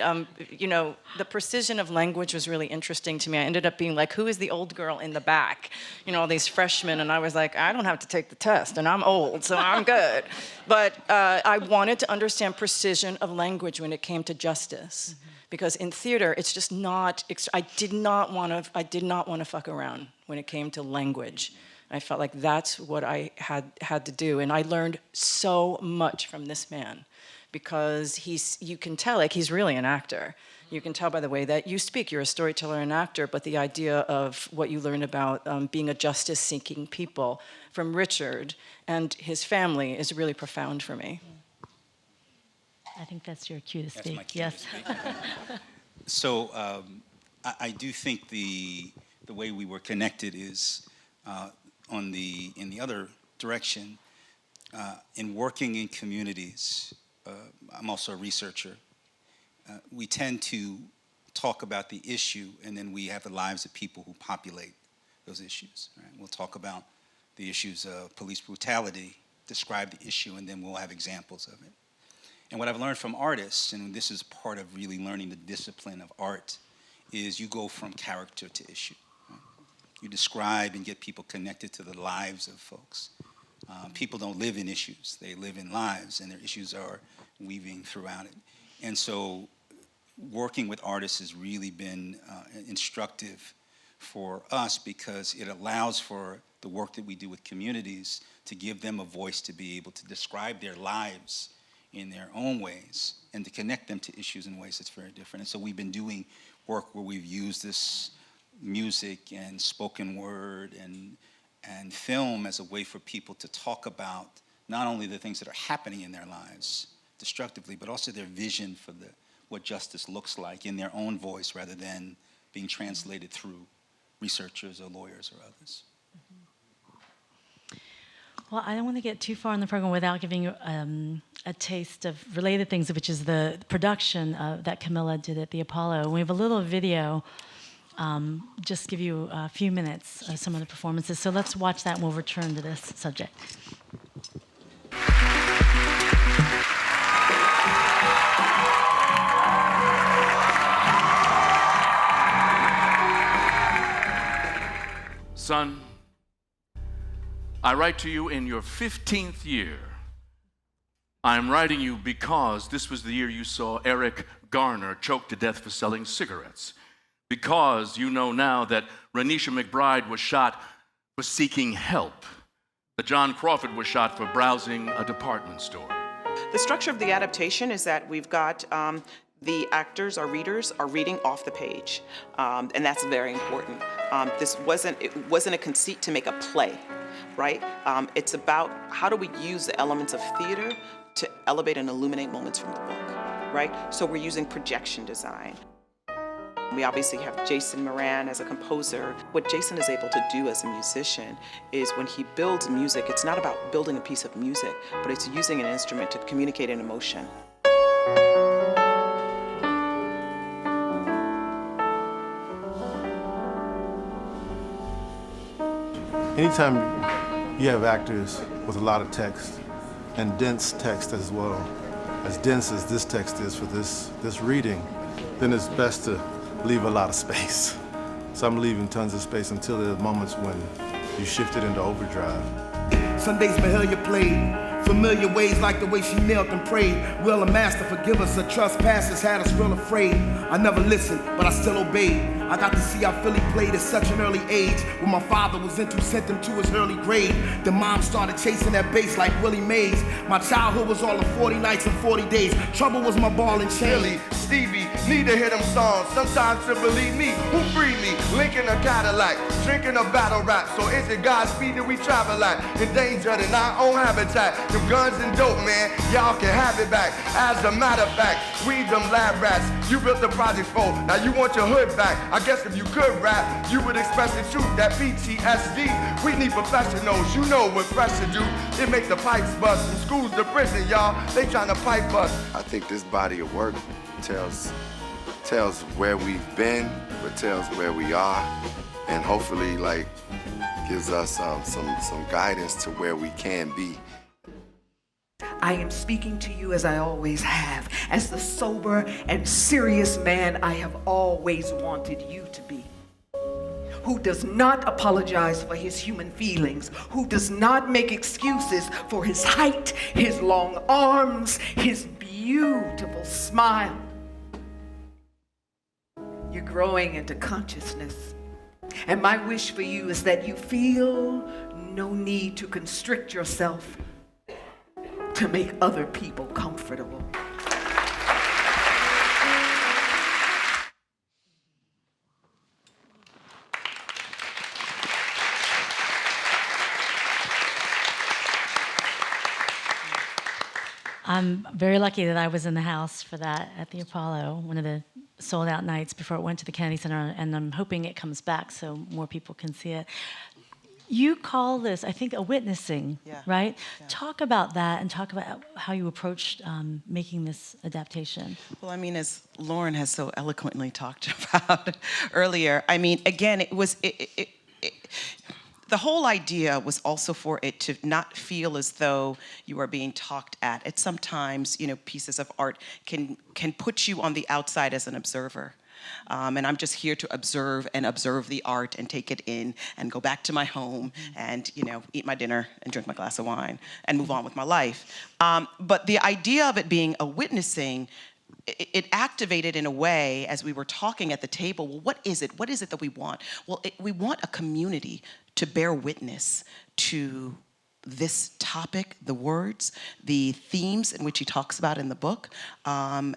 the precision of language was really interesting to me. I ended up being like, who is the old girl in the back? All these freshmen, and I was like, I don't have to take the test, and I'm old, so I'm good. But I wanted to understand precision of language when it came to justice. Mm-hmm. Because in theater, it's just not. I did not want to fuck around when it came to language. I felt like that's what I had to do, and I learned so much from this man, because you can tell, like, he's really an actor. You can tell by the way that you speak. You're a storyteller and actor, but the idea of what you learn about being a justice-seeking people from Richard and his family is really profound for me. I think that's your cue to speak. That's my cue yes. to speak. So I do think the way we were connected is in the other direction. In working in communities, I'm also a researcher. We tend to talk about the issue, and then we have the lives of people who populate those issues. Right? We'll talk about the issues of police brutality, describe the issue, and then we'll have examples of it. And what I've learned from artists, and this is part of really learning the discipline of art, is you go from character to issue. Right? You describe and get people connected to the lives of folks. People don't live in issues. They live in lives, and their issues are weaving throughout it. And so working with artists has really been instructive for us, because it allows for the work that we do with communities to give them a voice to be able to describe their lives in their own ways and to connect them to issues in ways that's very different. And so we've been doing work where we've used this music and spoken word and film as a way for people to talk about not only the things that are happening in their lives destructively, but also their vision for what justice looks like in their own voice rather than being translated through researchers or lawyers or others. Well, I don't want to get too far in the program without giving you a taste of related things, which is the production that Kamilah did at the Apollo. We have a little video, just give you a few minutes of some of the performances. So let's watch that and we'll return to this subject. Son, I write to you in your 15th year. I'm writing you because this was the year you saw Eric Garner choked to death for selling cigarettes. Because you know now that Renisha McBride was shot for seeking help. That John Crawford was shot for browsing a department store. The structure of the adaptation is that we've got the actors, our readers, are reading off the page, and that's very important. It wasn't a conceit to make a play, right? It's about how do we use the elements of theater to elevate and illuminate moments from the book, right? So we're using projection design. We obviously have Jason Moran as a composer. What Jason is able to do as a musician is when he builds music, it's not about building a piece of music, but it's using an instrument to communicate an emotion. Anytime you have actors with a lot of text, and dense text as well, as dense as this text is for this reading, then it's best to leave a lot of space. So I'm leaving tons of space until there are moments when you shift it into overdrive. Sundays Mahalia played, familiar ways like the way she knelt and prayed. Will a master forgive us? Her trespasses had us real afraid. I never listened, but I still obeyed. I got to see how Philly played at such an early age. When my father was into, sent him to his early grade. Then mom started chasing that bass like Willie Mays. My childhood was all of 40 nights and 40 days. Trouble was my ball and chain. Billy, Stevie, need to hear them songs. Sometimes to believe me, who freed me? Lincoln a Cadillac, drinking a battle rap. So is it Godspeed that we travel at? Endangered in our own habitat. Them guns and dope, man, y'all can have it back. As a matter of fact, we them lab rats. You built the project for, now you want your hood back. I guess if you could rap, you would express the truth, that PTSD. We need professionals, you know what pressure do. It make the pipes bust. From schools to prison, y'all, they trying to pipe us. I think this body of work tells where we've been, but tells where we are, and hopefully like gives us some guidance to where we can be. I am speaking to you as I always have, as the sober and serious man I have always wanted you to be, who does not apologize for his human feelings, who does not make excuses for his height, his long arms, his beautiful smile. You're growing into consciousness, and my wish for you is that you feel no need to constrict yourself to make other people comfortable. I'm very lucky that I was in the house for that at the Apollo, one of the sold out nights before it went to the Kennedy Center, and I'm hoping it comes back so more people can see it. You call this, I think, a witnessing, right? Yeah. Talk about that and talk about how you approached making this adaptation. Well, I mean, as Lauren has so eloquently talked about earlier, I mean, again, the whole idea was also for it to not feel as though you are being talked at. It's sometimes, you know, pieces of art can put you on the outside as an observer. And I'm just here to observe the art and take it in and go back to my home and, you know, eat my dinner and drink my glass of wine and move on with my life. But the idea of it being a witnessing, it activated in a way as we were talking at the table, well, what is it? What is it that we want? Well, we want a community to bear witness to this topic, the words, the themes in which he talks about in the book, and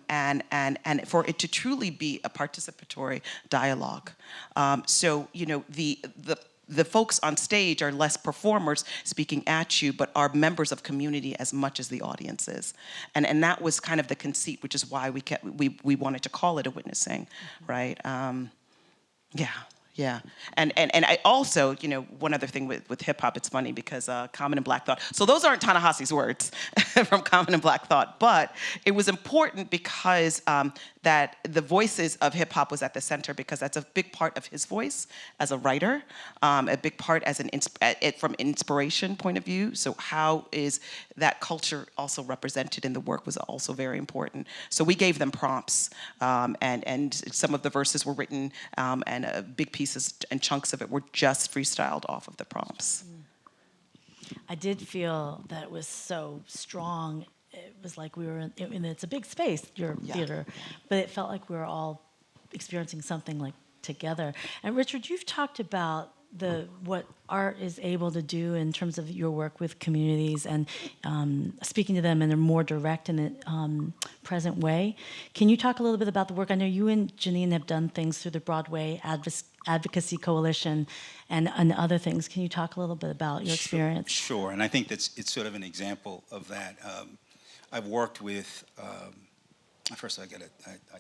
for it to truly be a participatory dialogue. So, you know, the the folks on stage are less performers speaking at you, but are members of community as much as the audience is. And that was kind of the conceit, which is why we wanted to call it a witnessing, right? Yeah. And I also, one other thing with hip hop, it's funny because Common and Black Thought, so those aren't Ta-Nehisi's words from Common and Black Thought, but it was important because that the voices of hip hop was at the center, because that's a big part of his voice as a writer, a big part as from inspiration point of view. So how is that culture also represented in the work was also very important. So we gave them prompts, and some of the verses were written, and big pieces and chunks of it were just freestyled off of the prompts. I did feel that it was so strong. It was like we were in it's a big space, your theater, but it felt like we were all experiencing something like together. And Richard, you've talked about what art is able to do in terms of your work with communities and speaking to them in a more direct and present way. Can you talk a little bit about the work? I know you and Jeanine have done things through the Broadway Advocacy Coalition and other things. Can you talk a little bit about your experience? Sure, and I think it's sort of an example of that. I've worked with, first I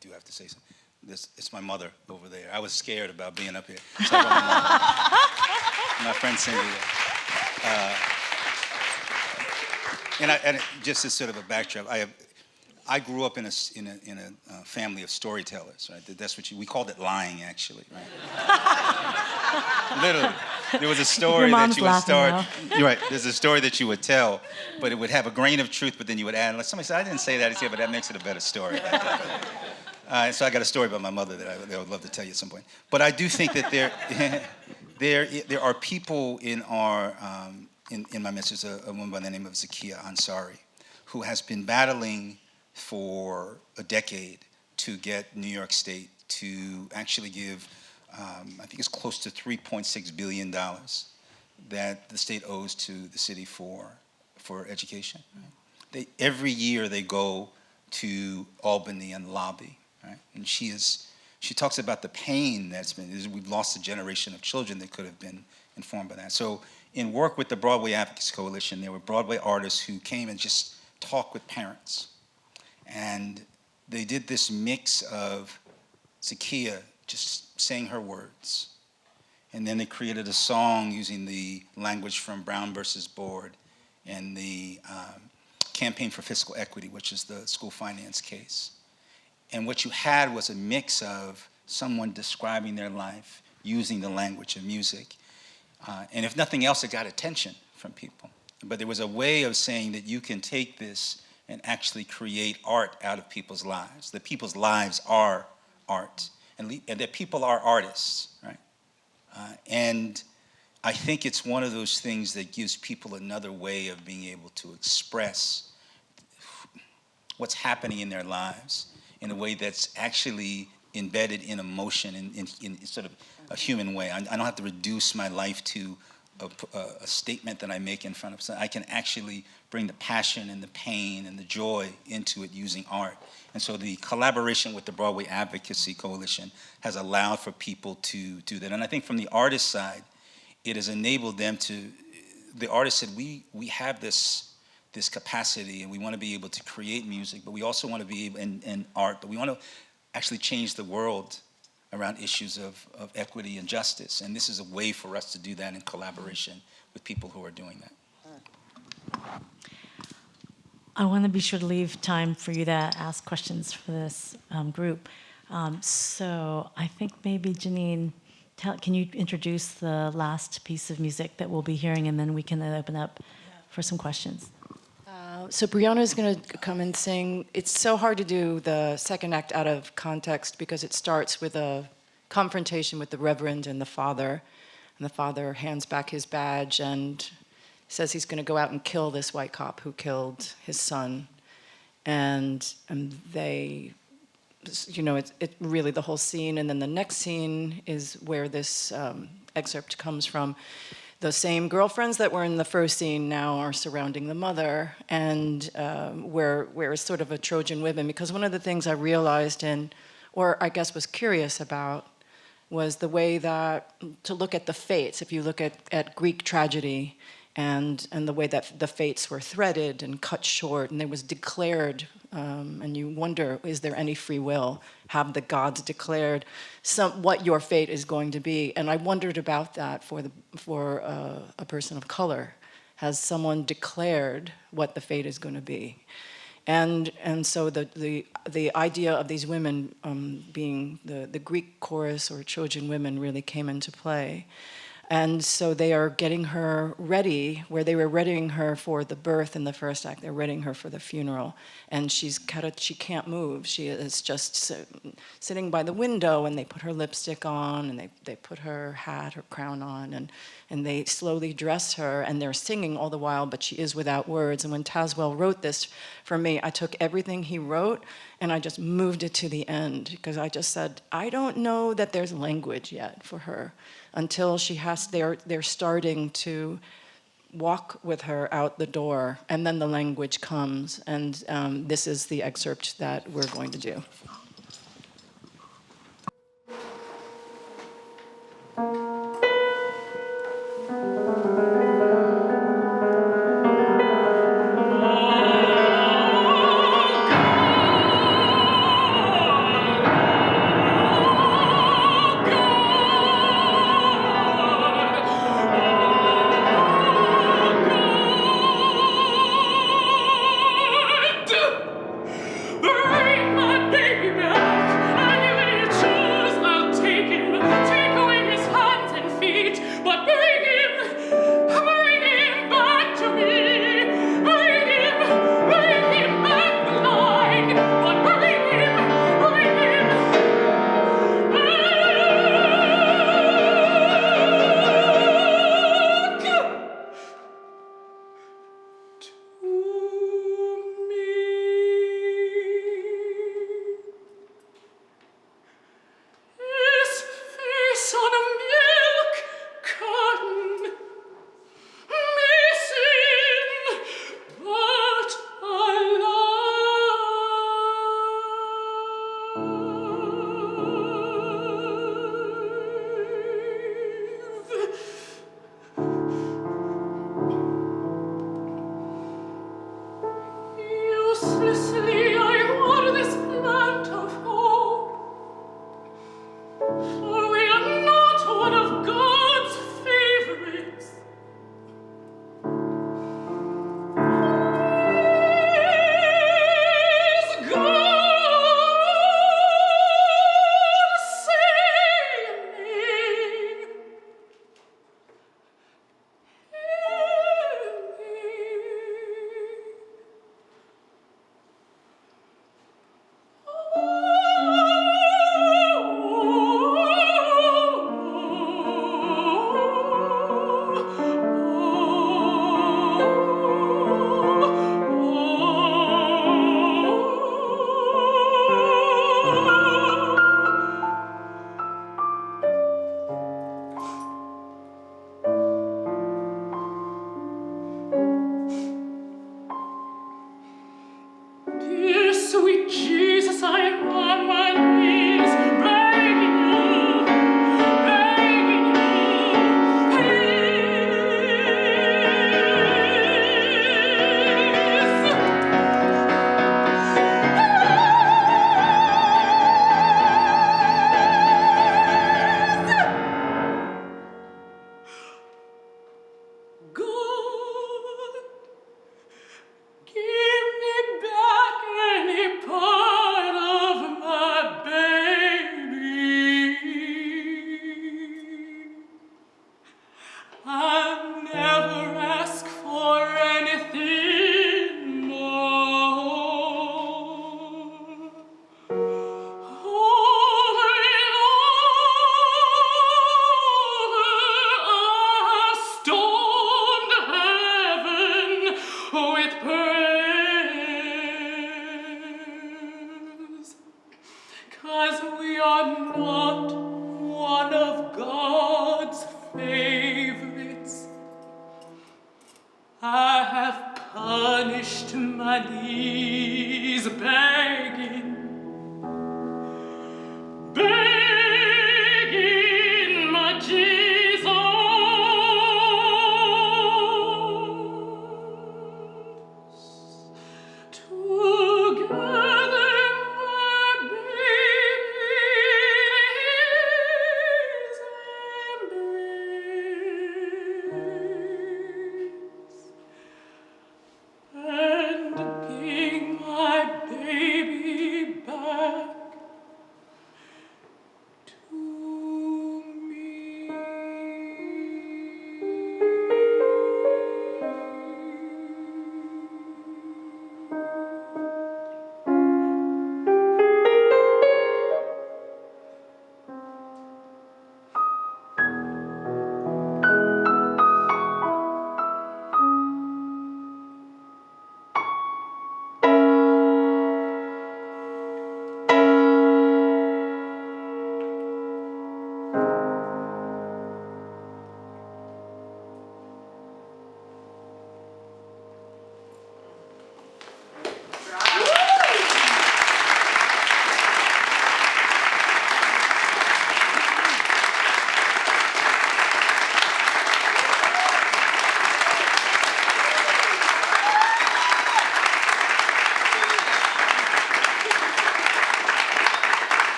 do have to say something. It's my mother over there. I was scared about being up here. So my friend Cindy. And just as sort of a backdrop, I grew up in a family of storytellers. Right? That's what we called it lying, actually. Right? Literally, there was a story that you would start. You're right. There's a story that you would tell, but it would have a grain of truth. But then you would add. Like somebody said, I didn't say that. But that makes it a better story. So I got a story about my mother that I would love to tell you at some point. But I do think that there are people in our in my midst. There's a woman by the name of Zakiya Ansari, who has been battling for a decade to get New York State to actually give, I think it's close to $3.6 billion that the state owes to the city for education. Right? Every year they go to Albany and lobby, right? And she talks about the pain that's been, we've lost a generation of children that could have been informed by that. So in work with the Broadway Advocacy Coalition, there were Broadway artists who came and just talked with parents. And they did this mix of Zakiya just saying her words. And then they created a song using the language from Brown versus Board and the Campaign for Fiscal Equity, which is the school finance case. And what you had was a mix of someone describing their life using the language of music. And if nothing else, it got attention from people. But there was a way of saying that you can take this and actually create art out of people's lives. That people's lives are art, and that people are artists, right? And I think it's one of those things that gives people another way of being able to express what's happening in their lives in a way that's actually embedded in emotion, in sort of a human way. I don't have to reduce my life to a statement that I make in front of someone. I can actually bring the passion and the pain and the joy into it using art. And so the collaboration with the Broadway Advocacy Coalition has allowed for people to do that. And I think from the artist side, it has enabled them to, the artist said, we have this capacity and we want to be able to create music, but we also want to be able, and art, but we want to actually change the world around issues of equity and justice. And this is a way for us to do that in collaboration with people who are doing that. I want to be sure to leave time for you to ask questions for this group. So I think maybe Jeanine, can you introduce the last piece of music that we'll be hearing, and then we can open up for some questions. So Brianna is going to come and sing. It's so hard to do the second act out of context because it starts with a confrontation with the Reverend and the Father hands back his badge and says he's going to go out and kill this white cop who killed his son. And they, it really the whole scene. And then the next scene is where this excerpt comes from. The same girlfriends that were in the first scene now are surrounding the mother, and where it's sort of a Trojan women. Because one of the things I realized or I guess was curious about was the way that, to look at the fates, if you look at Greek tragedy, and the way that the fates were threaded and cut short, and it was declared, and you wonder, is there any free will? Have the gods declared what your fate is going to be? And I wondered about that for a person of color. Has someone declared what the fate is going to be? And so the idea of these women being the Greek chorus or Trojan women really came into play. And so they are getting her ready, where they were readying her for the birth in the first act, they're readying her for the funeral. And she can't move. She is just sitting by the window, and they put her lipstick on, and they put her hat, her crown on, and they slowly dress her, and they're singing all the while, but she is without words. And when Tazewell wrote this for me, I took everything he wrote, and I just moved it to the end, because I just said, I don't know that there's language yet for her, until they're starting to walk with her out the door, and then the language comes. And this is the excerpt that we're going to do. Bring my baby back. Anyway you choose, I'll take him. Take away his hands and feet, but bring him back to me. Bring him back blind, but bring him His face on a milk carton, missing but alive. Uselessly I water this plant of hope, for we are not one of God's favorites. Is God saying? Dear sweet Jesus, I am on my knees, begging you, God, give me back any part of my baby. I'll never ask for anything more. Over and over, I've stormed heaven with prayers, 'cause we are not one of God's favorites. I have punished my knees begging, begging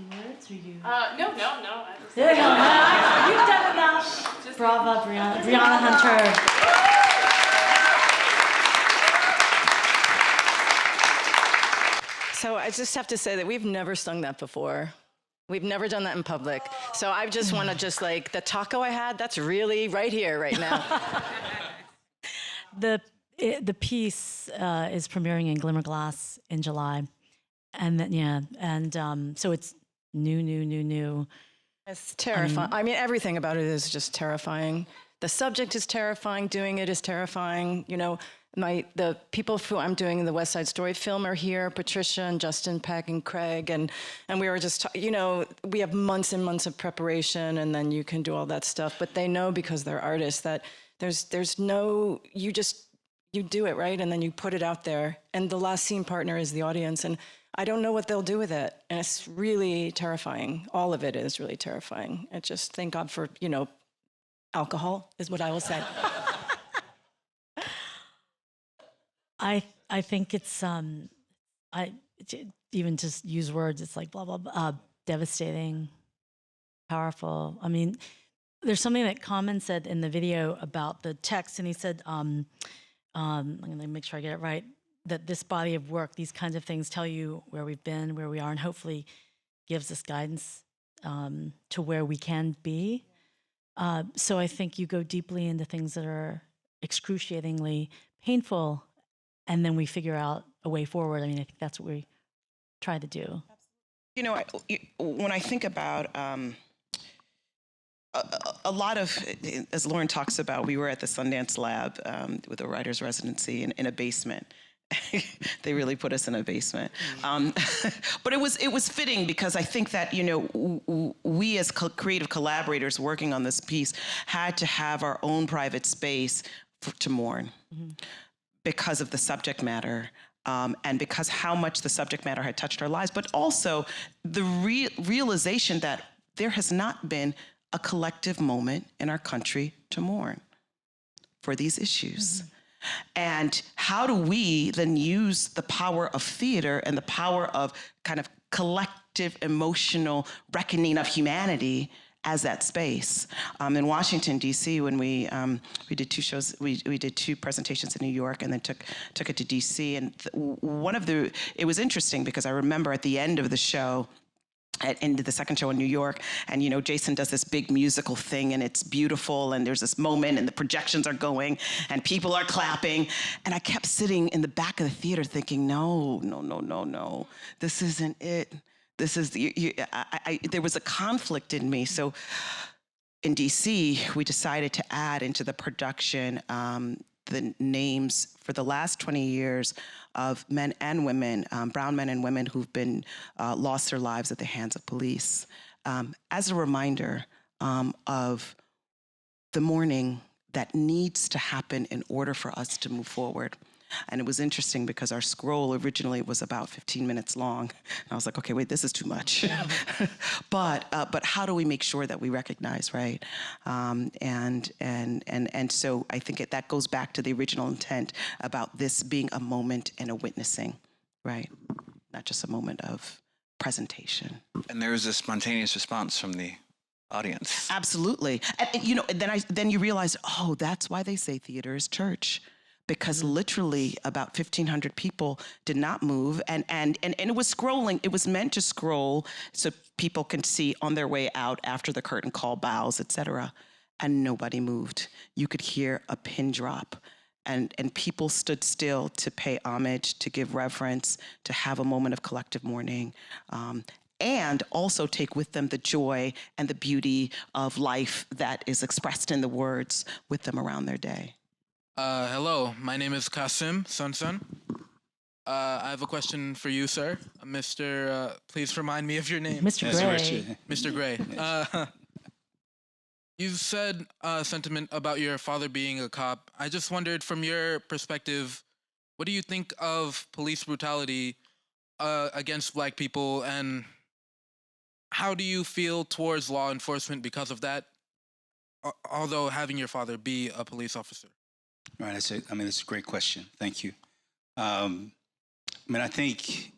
few words, or you? No. I just There you go. You've done enough. Bravo, Brianna Hunter. So I just have to say that we've never sung that before. We've never done that in public. So I just want to just like, the taco I had, that's really right here, right now. The piece is premiering in Glimmerglass in July. And then, so it's new. It's terrifying. I mean, everything about it is just terrifying. The subject is terrifying. Doing it is terrifying. You know, the people who I'm doing the West Side Story film are here, Patricia and Justin, Peck and Craig, and we were just, we have months and months of preparation, and then you can do all that stuff. But they know, because they're artists, that there's no, you do it, right? And then you put it out there, and the last scene partner is the audience, and I don't know what they'll do with it. And it's really terrifying. All of it is really terrifying. I just thank God for, alcohol is what I will say. I think it's even just use words. It's like blah blah blah, devastating, powerful. I mean, there's something that Common said in the video about the text, and he said, I'm going to make sure I get it right, that this body of work, these kinds of things, tell you where we've been, where we are, and hopefully gives us guidance to where we can be. So I think you go deeply into things that are excruciatingly painful, and then we figure out a way forward. I mean, I think that's what we try to do. When I think about a lot of, as Lauren talks about, we were at the Sundance Lab with a writer's residency in a basement. They really put us in a basement. But it was fitting, because I think that, we as creative collaborators working on this piece had to have our own private space to mourn, because of the subject matter, and because how much the subject matter had touched our lives, but also the realization that there has not been a collective moment in our country to mourn for these issues. And how do we then use the power of theater and the power of kind of collective emotional reckoning of humanity as that space? In Washington, D.C., when we did 2 shows, we did 2 presentations in New York, and then took it to D.C. And it was interesting, because I remember at the end of the show, into the second show in New York, and Jason does this big musical thing, and it's beautiful, and there's this moment, and the projections are going, and people are clapping, and I kept sitting in the back of the theater thinking, no, this isn't it. This is there was a conflict in me. So in DC, we decided to add into the production the names for the last 20 years of men and women, brown men and women who've been lost their lives at the hands of police, as a reminder of the mourning that needs to happen in order for us to move forward. And it was interesting, because our scroll originally was about 15 minutes long. And I was like, okay, wait, this is too much. But how do we make sure that we recognize, right? And so I think that goes back to the original intent about this being a moment and a witnessing, right? Not just a moment of presentation. And there was a spontaneous response from the audience. Absolutely. And then you realize, oh, that's why they say theater is church. Because literally about 1,500 people did not move, and it was scrolling. It was meant to scroll so people can see on their way out after the curtain call, bows, etc. And nobody moved. You could hear a pin drop, and people stood still to pay homage, to give reverence, to have a moment of collective mourning, and also take with them the joy and the beauty of life that is expressed in the words with them around their day. Hello, my name is Kasim Sunsun. I have a question for you, sir. Mr. Please remind me of your name. Mr. Gray. Mr. Gray. You said a sentiment about your father being a cop. I just wondered, from your perspective, what do you think of police brutality against Black people, and how do you feel towards law enforcement because of that, although having your father be a police officer? Right, that's a great question. Thank you. I think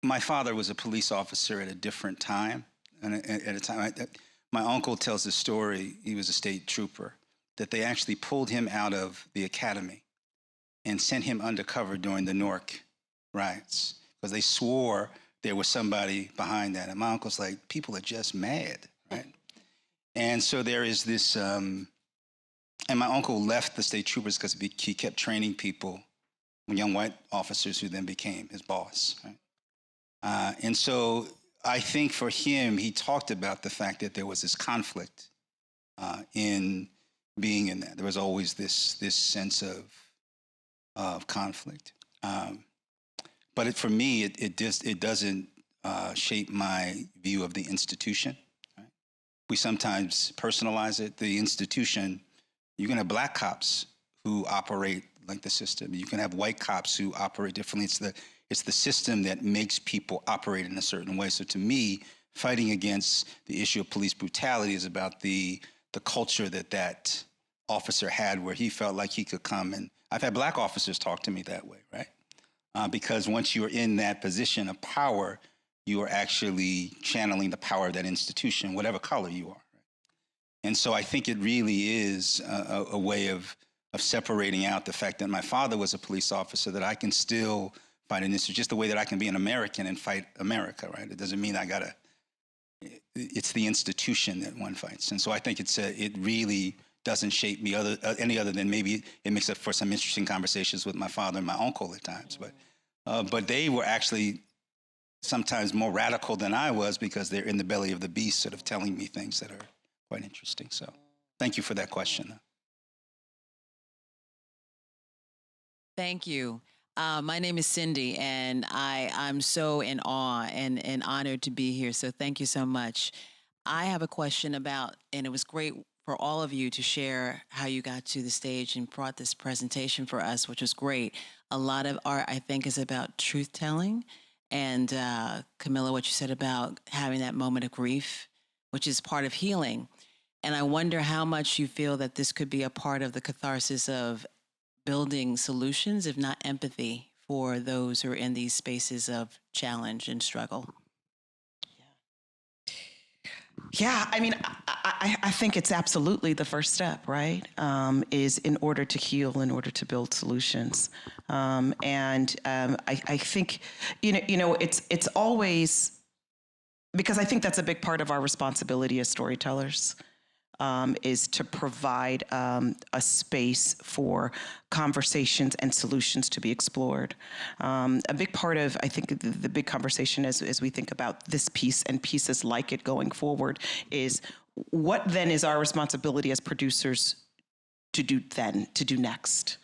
my father was a police officer at a different time, and at a time, my uncle tells the story, he was a state trooper, that they actually pulled him out of the academy and sent him undercover during the Newark riots, because they swore there was somebody behind that. And my uncle's like, people are just mad, right? And so there is this, and my uncle left the state troopers because he kept training people, young white officers who then became his boss, right? And so I think for him, he talked about the fact that there was this conflict in being in that. There was always this sense of conflict. But for me, it doesn't shape my view of the institution. Right? We sometimes personalize it. The institution, you can have black cops who operate like the system. You can have white cops who operate differently. It's the system that makes people operate in a certain way. So to me, fighting against the issue of police brutality is about the culture that officer had, where he felt like he could come. And I've had black officers talk to me that way, right? Because once you're in that position of power, you are actually channeling the power of that institution, whatever color you are. Right? And so I think it really is a way of separating out the fact that my father was a police officer, that I can still fight an institution, just the way that I can be an American and fight America, right? It doesn't mean it's the institution that one fights. And so I think it really doesn't shape me any other than maybe it makes up for some interesting conversations with my father and my uncle at times. But they were actually sometimes more radical than I was, because they're in the belly of the beast, sort of telling me things that are quite interesting. So thank you for that question. Thank you. My name is Cindy, and I'm so in awe and honored to be here. So thank you so much. I have a question about, and it was great for all of you to share how you got to the stage and brought this presentation for us, which was great. A lot of art, I think, is about truth-telling. And Kamilah, what you said about having that moment of grief, which is part of healing. And I wonder how much you feel that this could be a part of the catharsis of building solutions, if not empathy, for those who are in these spaces of challenge and struggle. Yeah, I mean, I think it's absolutely the first step, right? Is in order to heal, in order to build solutions. I think, it's always, because I think that's a big part of our responsibility as storytellers, is to provide a space for conversations and solutions to be explored. A big part of, I think, the big conversation as we think about this piece and pieces like it going forward is, what then is our responsibility as producers to do next?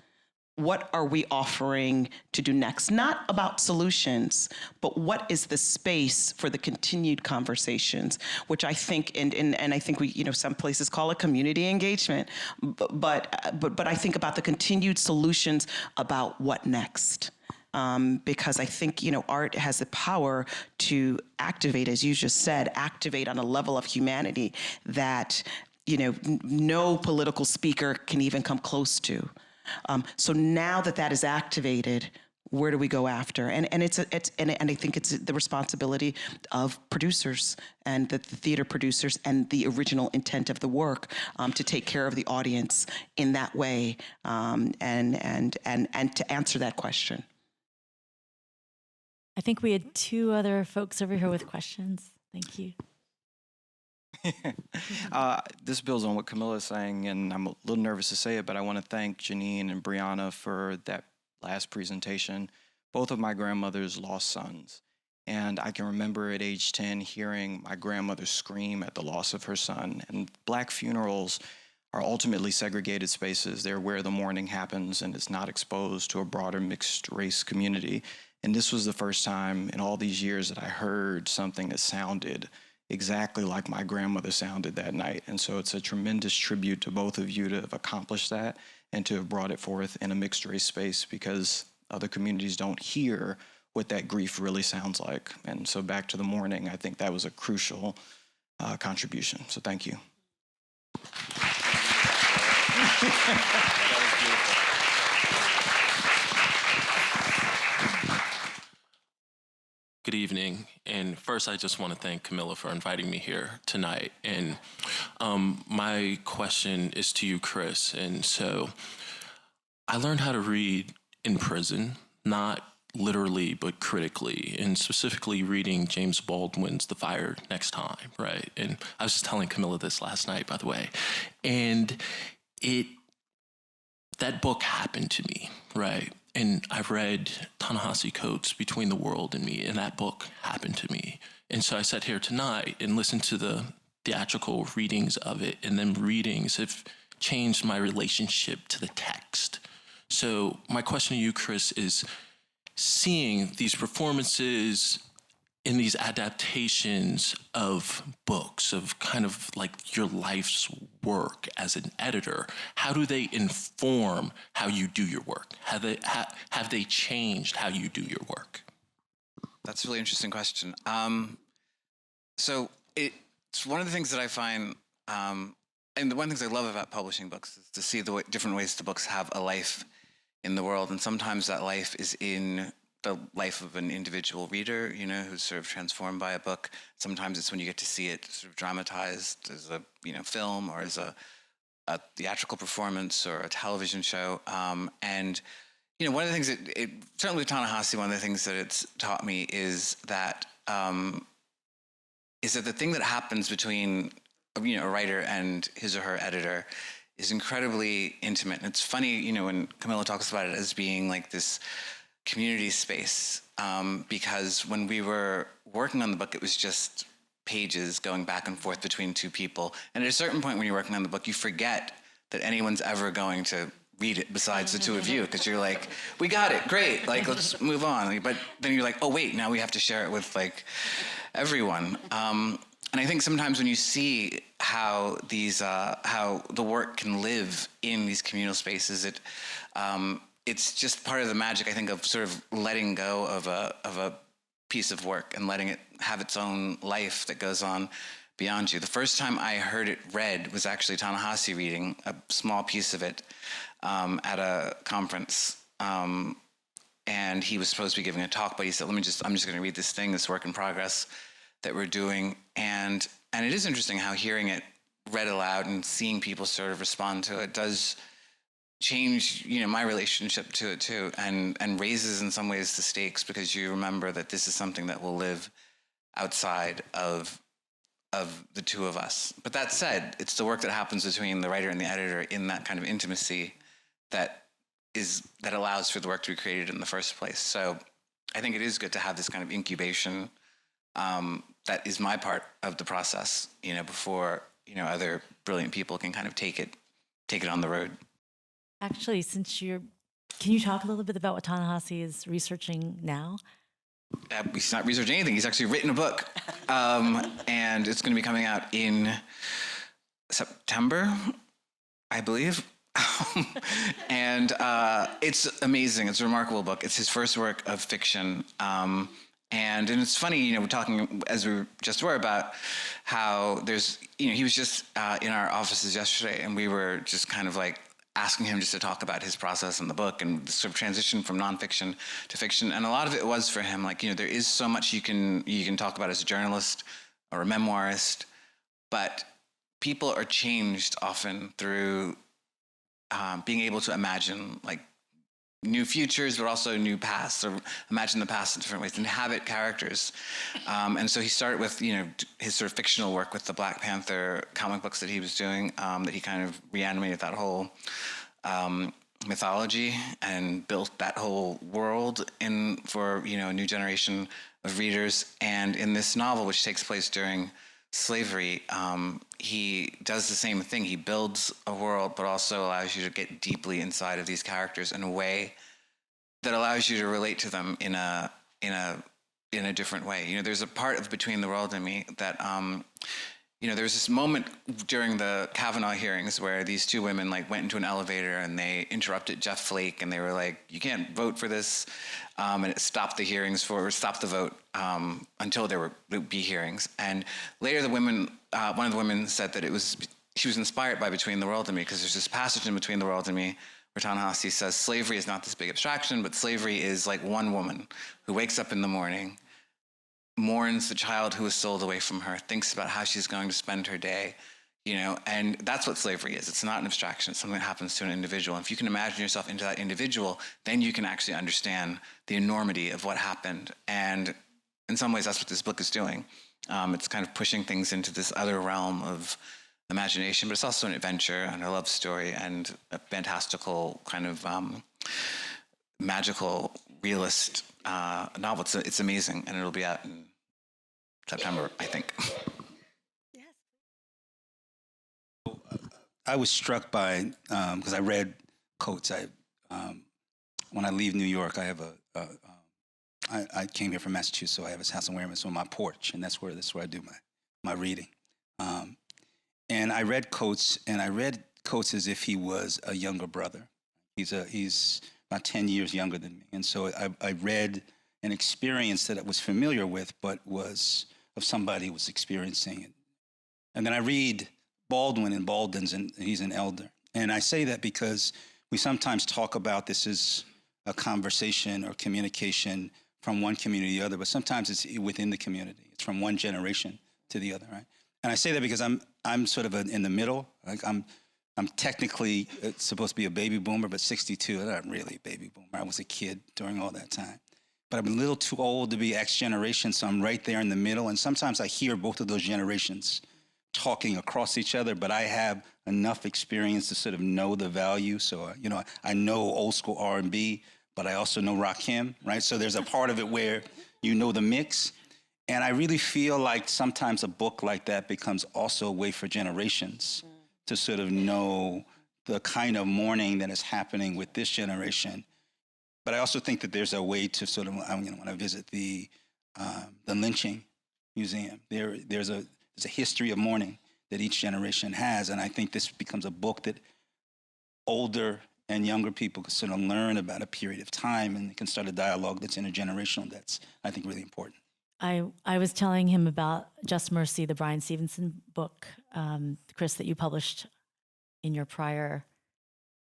What are we offering to do next? Not about solutions, but what is the space for the continued conversations, which I think, and I think we, some places call it community engagement, but I think about the continued solutions about what next. Because I think, art has the power to activate, as you just said, activate on a level of humanity that, no political speaker can even come close to. So now that is activated, where do we go after? And I think it's the responsibility of producers and the theater producers and the original intent of the work to take care of the audience in that way, and to answer that question. I think we had two other folks over here with questions. Thank you. This builds on what Kamilah is saying, and I'm a little nervous to say it, but I want to thank Jeanine and Brianna for that last presentation. Both of my grandmothers lost sons, and I can remember at age 10 hearing my grandmother scream at the loss of her son. And Black funerals are ultimately segregated spaces. They're where the mourning happens, and it's not exposed to a broader mixed race community. And this was the first time in all these years that I heard something that sounded exactly like my grandmother sounded that night. And so it's a tremendous tribute to both of you to have accomplished that and to have brought it forth in a mixed race space, because other communities don't hear what that grief really sounds like. And so back to the mourning, I think that was a crucial contribution. So thank you. Good evening. evening. And first, I just want to thank Kamilah for inviting me here tonight. And my question is to you, Chris. And so I learned how to read in prison, not literally, but critically, and specifically reading James Baldwin's The Fire Next Time, right? And I was just telling Kamilah this last night, by the way. And that book happened to me, right? And I've read Ta-Nehisi Coates' Between the World and Me, and that book happened to me. And so I sat here tonight and listened to the theatrical readings of it, and then readings have changed my relationship to the text. So my question to you, Chris, is seeing these performances in these adaptations of books, of kind of like your life's work as an editor, how do they inform how you do your work? Have they changed how you do your work? That's a really interesting question. So it's one of the things that I find, and the one of the things I love about publishing books is to see the different ways the books have a life in the world, and sometimes that life is in the life of an individual reader, you know, who's sort of transformed by a book. Sometimes it's when you get to see it sort of dramatized as a, you know, film or as a theatrical performance or a television show. And, you know, one of the things that certainly with Ta-Nehisi, one of the things that it's taught me is that the thing that happens between, you know, a writer and his or her editor is incredibly intimate. And it's funny, you know, when Kamilah talks about it as being like this community space, because when we were working on the book, it was just pages going back and forth between two people. And at a certain point when you're working on the book, you forget that anyone's ever going to read it besides the two of you, because you're like, we got it, great, like, let's move on. But then you're like, oh, wait, now we have to share it with, like, everyone. And I think sometimes when you see how these, how the work can live in these communal spaces, it's just part of the magic, I think, of sort of letting go of a piece of work and letting it have its own life that goes on beyond you. The first time I heard it read was actually Ta-Nehisi reading a small piece of it at a conference. And he was supposed to be giving a talk, but he said, I'm just going to read this thing, this work in progress that we're doing. And it is interesting how hearing it read aloud and seeing people sort of respond to it does change, you know, my relationship to it too, and raises in some ways the stakes, because you remember that this is something that will live outside of the two of us. But that said, it's the work that happens between the writer and the editor in that kind of intimacy that allows for the work to be created in the first place. So I think it is good to have this kind of incubation that is my part of the process, you know, before, you know, other brilliant people can kind of take it on the road. Actually, can you talk a little bit about what Ta-Nehisi is researching now? He's not researching anything. He's actually written a book, and it's going to be coming out in September, I believe. And it's amazing. It's a remarkable book. It's his first work of fiction. And it's funny, you know, we're talking, as we just were, about how there's, you know, he was just in our offices yesterday, and we were just kind of like asking him just to talk about his process in the book and the sort of transition from nonfiction to fiction. And a lot of it was for him, like, you know, there is so much you can talk about as a journalist or a memoirist, but people are changed often through being able to imagine, like, new futures, but also new pasts, or imagine the past in different ways, inhabit characters. And so he started with, you know, his sort of fictional work with the Black Panther comic books that he was doing, that he kind of reanimated that whole mythology and built that whole world for, you know, a new generation of readers. And in this novel, which takes place during slavery, he does the same thing. He builds a world, but also allows you to get deeply inside of these characters in a way that allows you to relate to them in a different way. You know, there's a part of Between the World and Me that, you know, there's this moment during the Kavanaugh hearings where these two women like went into an elevator and they interrupted Jeff Flake, and they were like, "You can't vote for this," and it stopped the vote until there would be hearings. And later, one of the women said that she was inspired by Between the World and Me, because there's this passage in Between the World and Me where Ta-Nehisi says, slavery is not this big abstraction, but slavery is like one woman who wakes up in the morning mourns the child who was sold away from her, thinks about how she's going to spend her day, and that's what slavery is. It's not an abstraction. It's something that happens to an individual. And if you can imagine yourself into that individual, then you can actually understand the enormity of what happened. And in some ways, that's what this book is doing. It's kind of pushing things into this other realm of imagination, but it's also an adventure and a love story and a fantastical kind of magical, realist novel. It's amazing, and it'll be out in September, I think. I was struck by, because I read Coates. When I leave New York, I have I came here from Massachusetts, so I have his house in Wareham. It's on my porch, and that's where I do my reading. And I read Coates, as if he was a younger brother. He's about 10 years younger than me, and so I read an experience that I was familiar with, but was of somebody who was experiencing it. And then I read Baldwin and Baldwin's, and he's an elder. And I say that because we sometimes talk about this as a conversation or communication from one community to the other, but sometimes it's within the community. It's from one generation to the other, right? And I say that because I'm sort of in the middle. Like I'm technically supposed to be a baby boomer, but 62, I'm not really a baby boomer. I was a kid during all that time. But I'm a little too old to be X generation, so I'm right there in the middle. And sometimes I hear both of those generations talking across each other, but I have enough experience to sort of know the value. So, I know old school R&B, but I also know Rakim, right? So there's a part of it where you know the mix. And I really feel like sometimes a book like that becomes also a way for generations to sort of know the kind of mourning that is happening with this generation. But I also think that there's a way to sort of, when I visit the lynching museum, there's a history of mourning that each generation has. And I think this becomes a book that older and younger people can sort of learn about a period of time, and they can start a dialogue that's intergenerational. That's, I think, really important. I was telling him about Just Mercy, the Bryan Stevenson book, Chris, that you published in your prior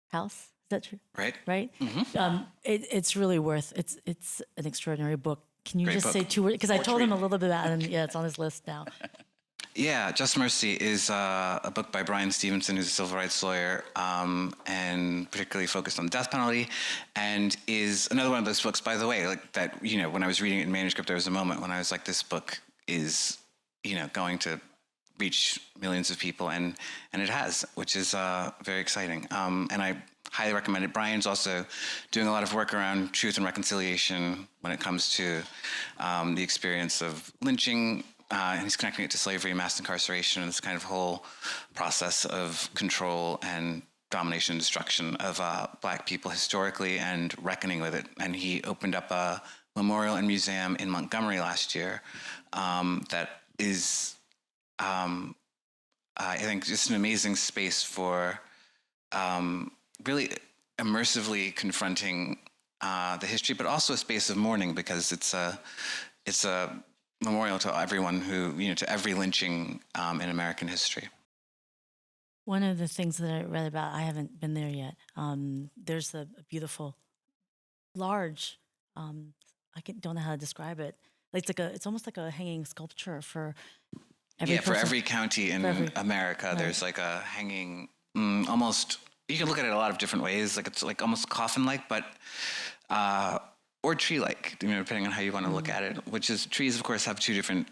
house. Is that true? Right. Right? Mm-hmm. It's really it's an extraordinary book. Can you Great just book. say 2 words? Because I told him a little bit about it, and yeah, it's on his list now. Yeah, Just Mercy is a book by Bryan Stevenson, who's a civil rights lawyer, and particularly focused on the death penalty, and is another one of those books, by the way, like that, when I was reading it in manuscript, there was a moment when I was like, this book is, going to reach millions of people, and it has, which is very exciting. And I highly recommend it. Bryan's also doing a lot of work around truth and reconciliation when it comes to the experience of lynching, and he's connecting it to slavery and mass incarceration and this kind of whole process of control and domination and destruction of Black people historically and reckoning with it. And he opened up a memorial and museum in Montgomery last year that is, I think, just an amazing space for really immersively confronting the history, but also a space of mourning, because it's a memorial to everyone to every lynching in American history. One of the things that I read about, I haven't been there yet. There's a beautiful, large, don't know how to describe it. It's almost like a hanging sculpture for every person. For every county in America, right. There's like a hanging, almost, you can look at it a lot of different ways. Like it's like almost coffin-like, but or tree-like, depending on how you want to look at it, which is, trees, of course, have two different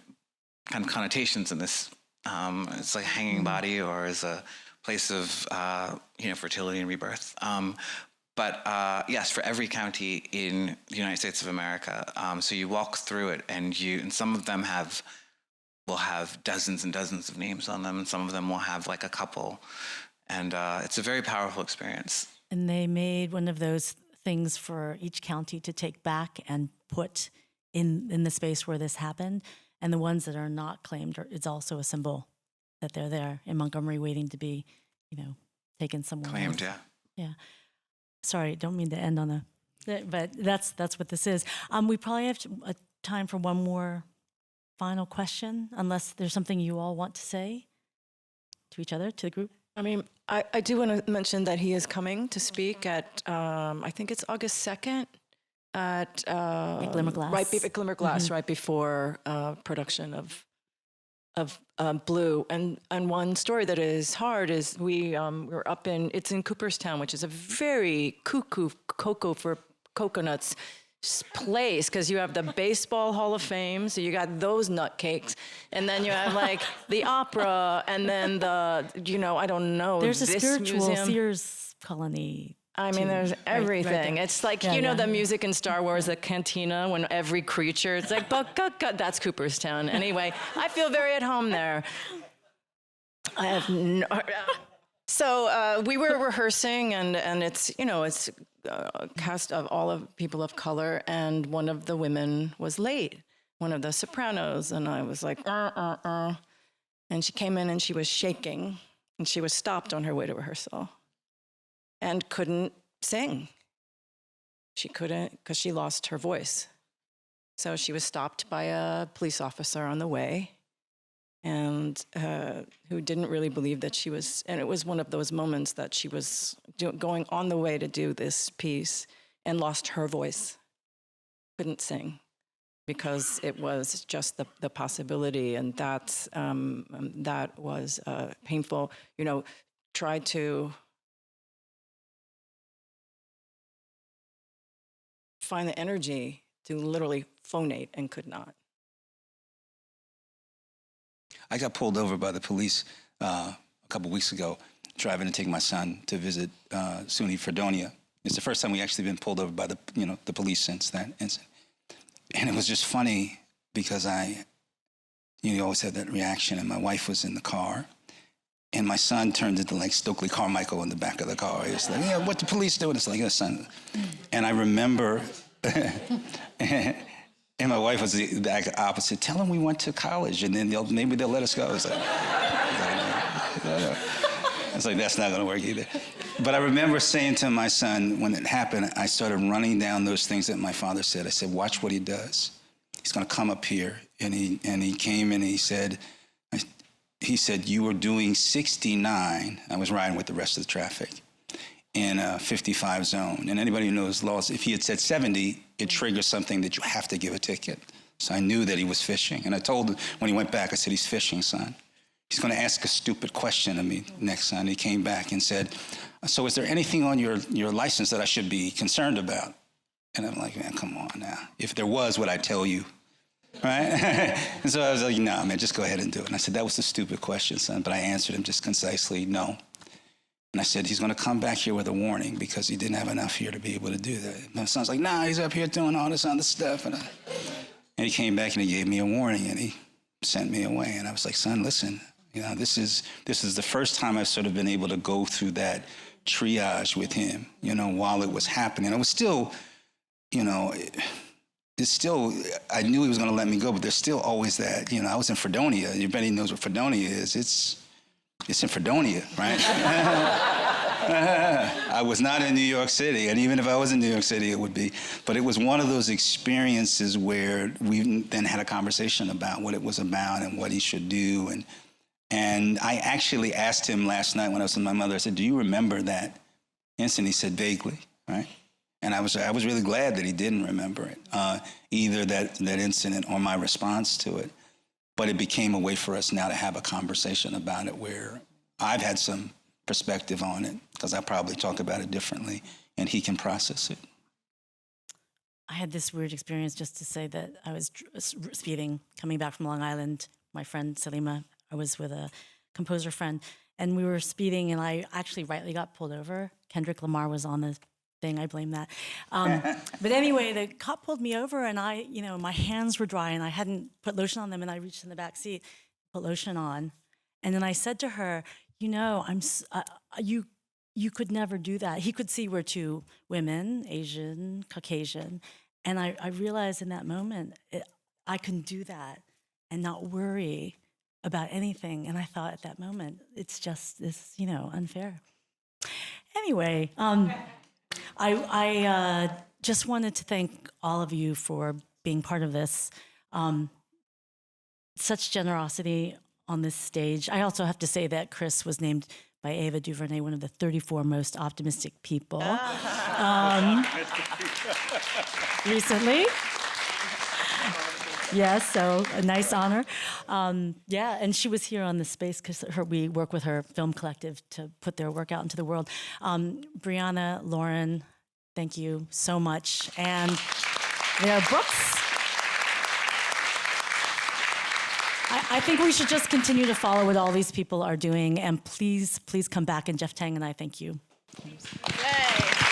kind of connotations in this. It's like a hanging body, or as a place of, fertility and rebirth. But yes, for every county in the United States of America. So you walk through it, and some of them will have dozens and dozens of names on them, and some of them will have like a couple. And it's a very powerful experience. And they made one of those things for each county to take back and put in the space where this happened. And the ones that are not claimed, it's also a symbol that they're there in Montgomery waiting to be, taken somewhere claimed, else. Yeah. Sorry, don't mean to end on but that's what this is. We probably have time for one more final question, unless there's something you all want to say to each other, to the group. I mean, I do want to mention that he is coming to speak at, I think it's August 2nd, at Glimmer Glass. Right, Glimmer Glass, right before production of Blue. And one story that is hard is we're up it's in Cooperstown, which is a very cuckoo cocoa for coconuts place, because you have the Baseball Hall of Fame, so you got those nutcakes, and then you have like the opera, and then I don't know. There's a this spiritual museum. Sears colony. I mean, there's everything. Right it's like, yeah, the music in Star Wars, the cantina, when every creature, it's like, that's Cooperstown. Anyway, I feel very at home there. I have no... So we were rehearsing, and it's, it's a cast of all of people of color, and one of the women was late, one of the sopranos, and I was like, And she came in and she was shaking, and she was stopped on her way to rehearsal and couldn't sing. She couldn't, because she lost her voice. So she was stopped by a police officer on the way, and who didn't really believe that she was, and it was one of those moments that she was going on the way to do this piece and lost her voice, couldn't sing, because it was just the possibility, and that was painful. Tried to find the energy to literally phonate and could not. I got pulled over by the police a couple weeks ago, driving to take my son to visit SUNY Fredonia. It's the first time we actually been pulled over by the police since that incident. And it was just funny because you always have that reaction, and my wife was in the car, and my son turned into like Stokely Carmichael in the back of the car. He was like, yeah, what the police doing? It's like, son. And I remember, and my wife was the opposite. Tell them we went to college, and then maybe they'll let us go. I was like, that's not going to work either. But I remember saying to my son, when it happened, I started running down those things that my father said. I said, watch what he does. He's going to come up here. And he came and he said, you were doing 69. I was riding with the rest of the traffic in a 55 zone. And anybody who knows laws, if he had said 70, it triggers something that you have to give a ticket. So I knew that he was fishing. And I told him, when he went back, I said, he's fishing, son. He's going to ask a stupid question of me next time. He came back and said, so is there anything on your license that I should be concerned about? And I'm like, man, come on now. If there was, would I tell you? Right? And so I was like, nah, man, just go ahead and do it. And I said, that was a stupid question, son. But I answered him just concisely, no. And I said, he's going to come back here with a warning because he didn't have enough here to be able to do that. My son's like, nah, he's up here doing all this other stuff. And he came back and he gave me a warning, and he sent me away. And I was like, son, listen, this is the first time I've sort of been able to go through that triage with him, while it was happening. It was still, it's still, I knew he was going to let me go, but there's still always that, I was in Fredonia. Everybody knows what Fredonia is. It's in Fredonia, right? I was not in New York City, and even if I was in New York City, it would be. But it was one of those experiences where we then had a conversation about what it was about and what he should do. And I actually asked him last night when I was with my mother, I said, do you remember that incident? He said, vaguely, right? And I was really glad that he didn't remember it, either that incident or my response to it. But it became a way for us now to have a conversation about it where I've had some perspective on it because I probably talk about it differently, and he can process it. I had this weird experience, just to say that I was speeding, coming back from Long Island. My friend Salima, I was with a composer friend, and we were speeding, and I actually rightly got pulled over. Kendrick Lamar was on the thing, I blame that. But anyway, the cop pulled me over, and my hands were dry, and I hadn't put lotion on them, and I reached in the back seat, put lotion on, and then I said to her, you could never do that. He could see we're two women, Asian, Caucasian, and I realized in that moment, I can do that and not worry about anything. And I thought at that moment, it's just this, unfair. Anyway, I just wanted to thank all of you for being part of this. Such generosity on this stage. I also have to say that Chris was named by Ava DuVernay, one of the 34 most optimistic people recently. Yes, so a nice honor. Yeah, and she was here on the space because we work with her film collective to put their work out into the world. Brianna, Lauren, thank you so much. And their books. I think we should just continue to follow what all these people are doing, and please come back. And Jeff Tang and I thank you. Yay.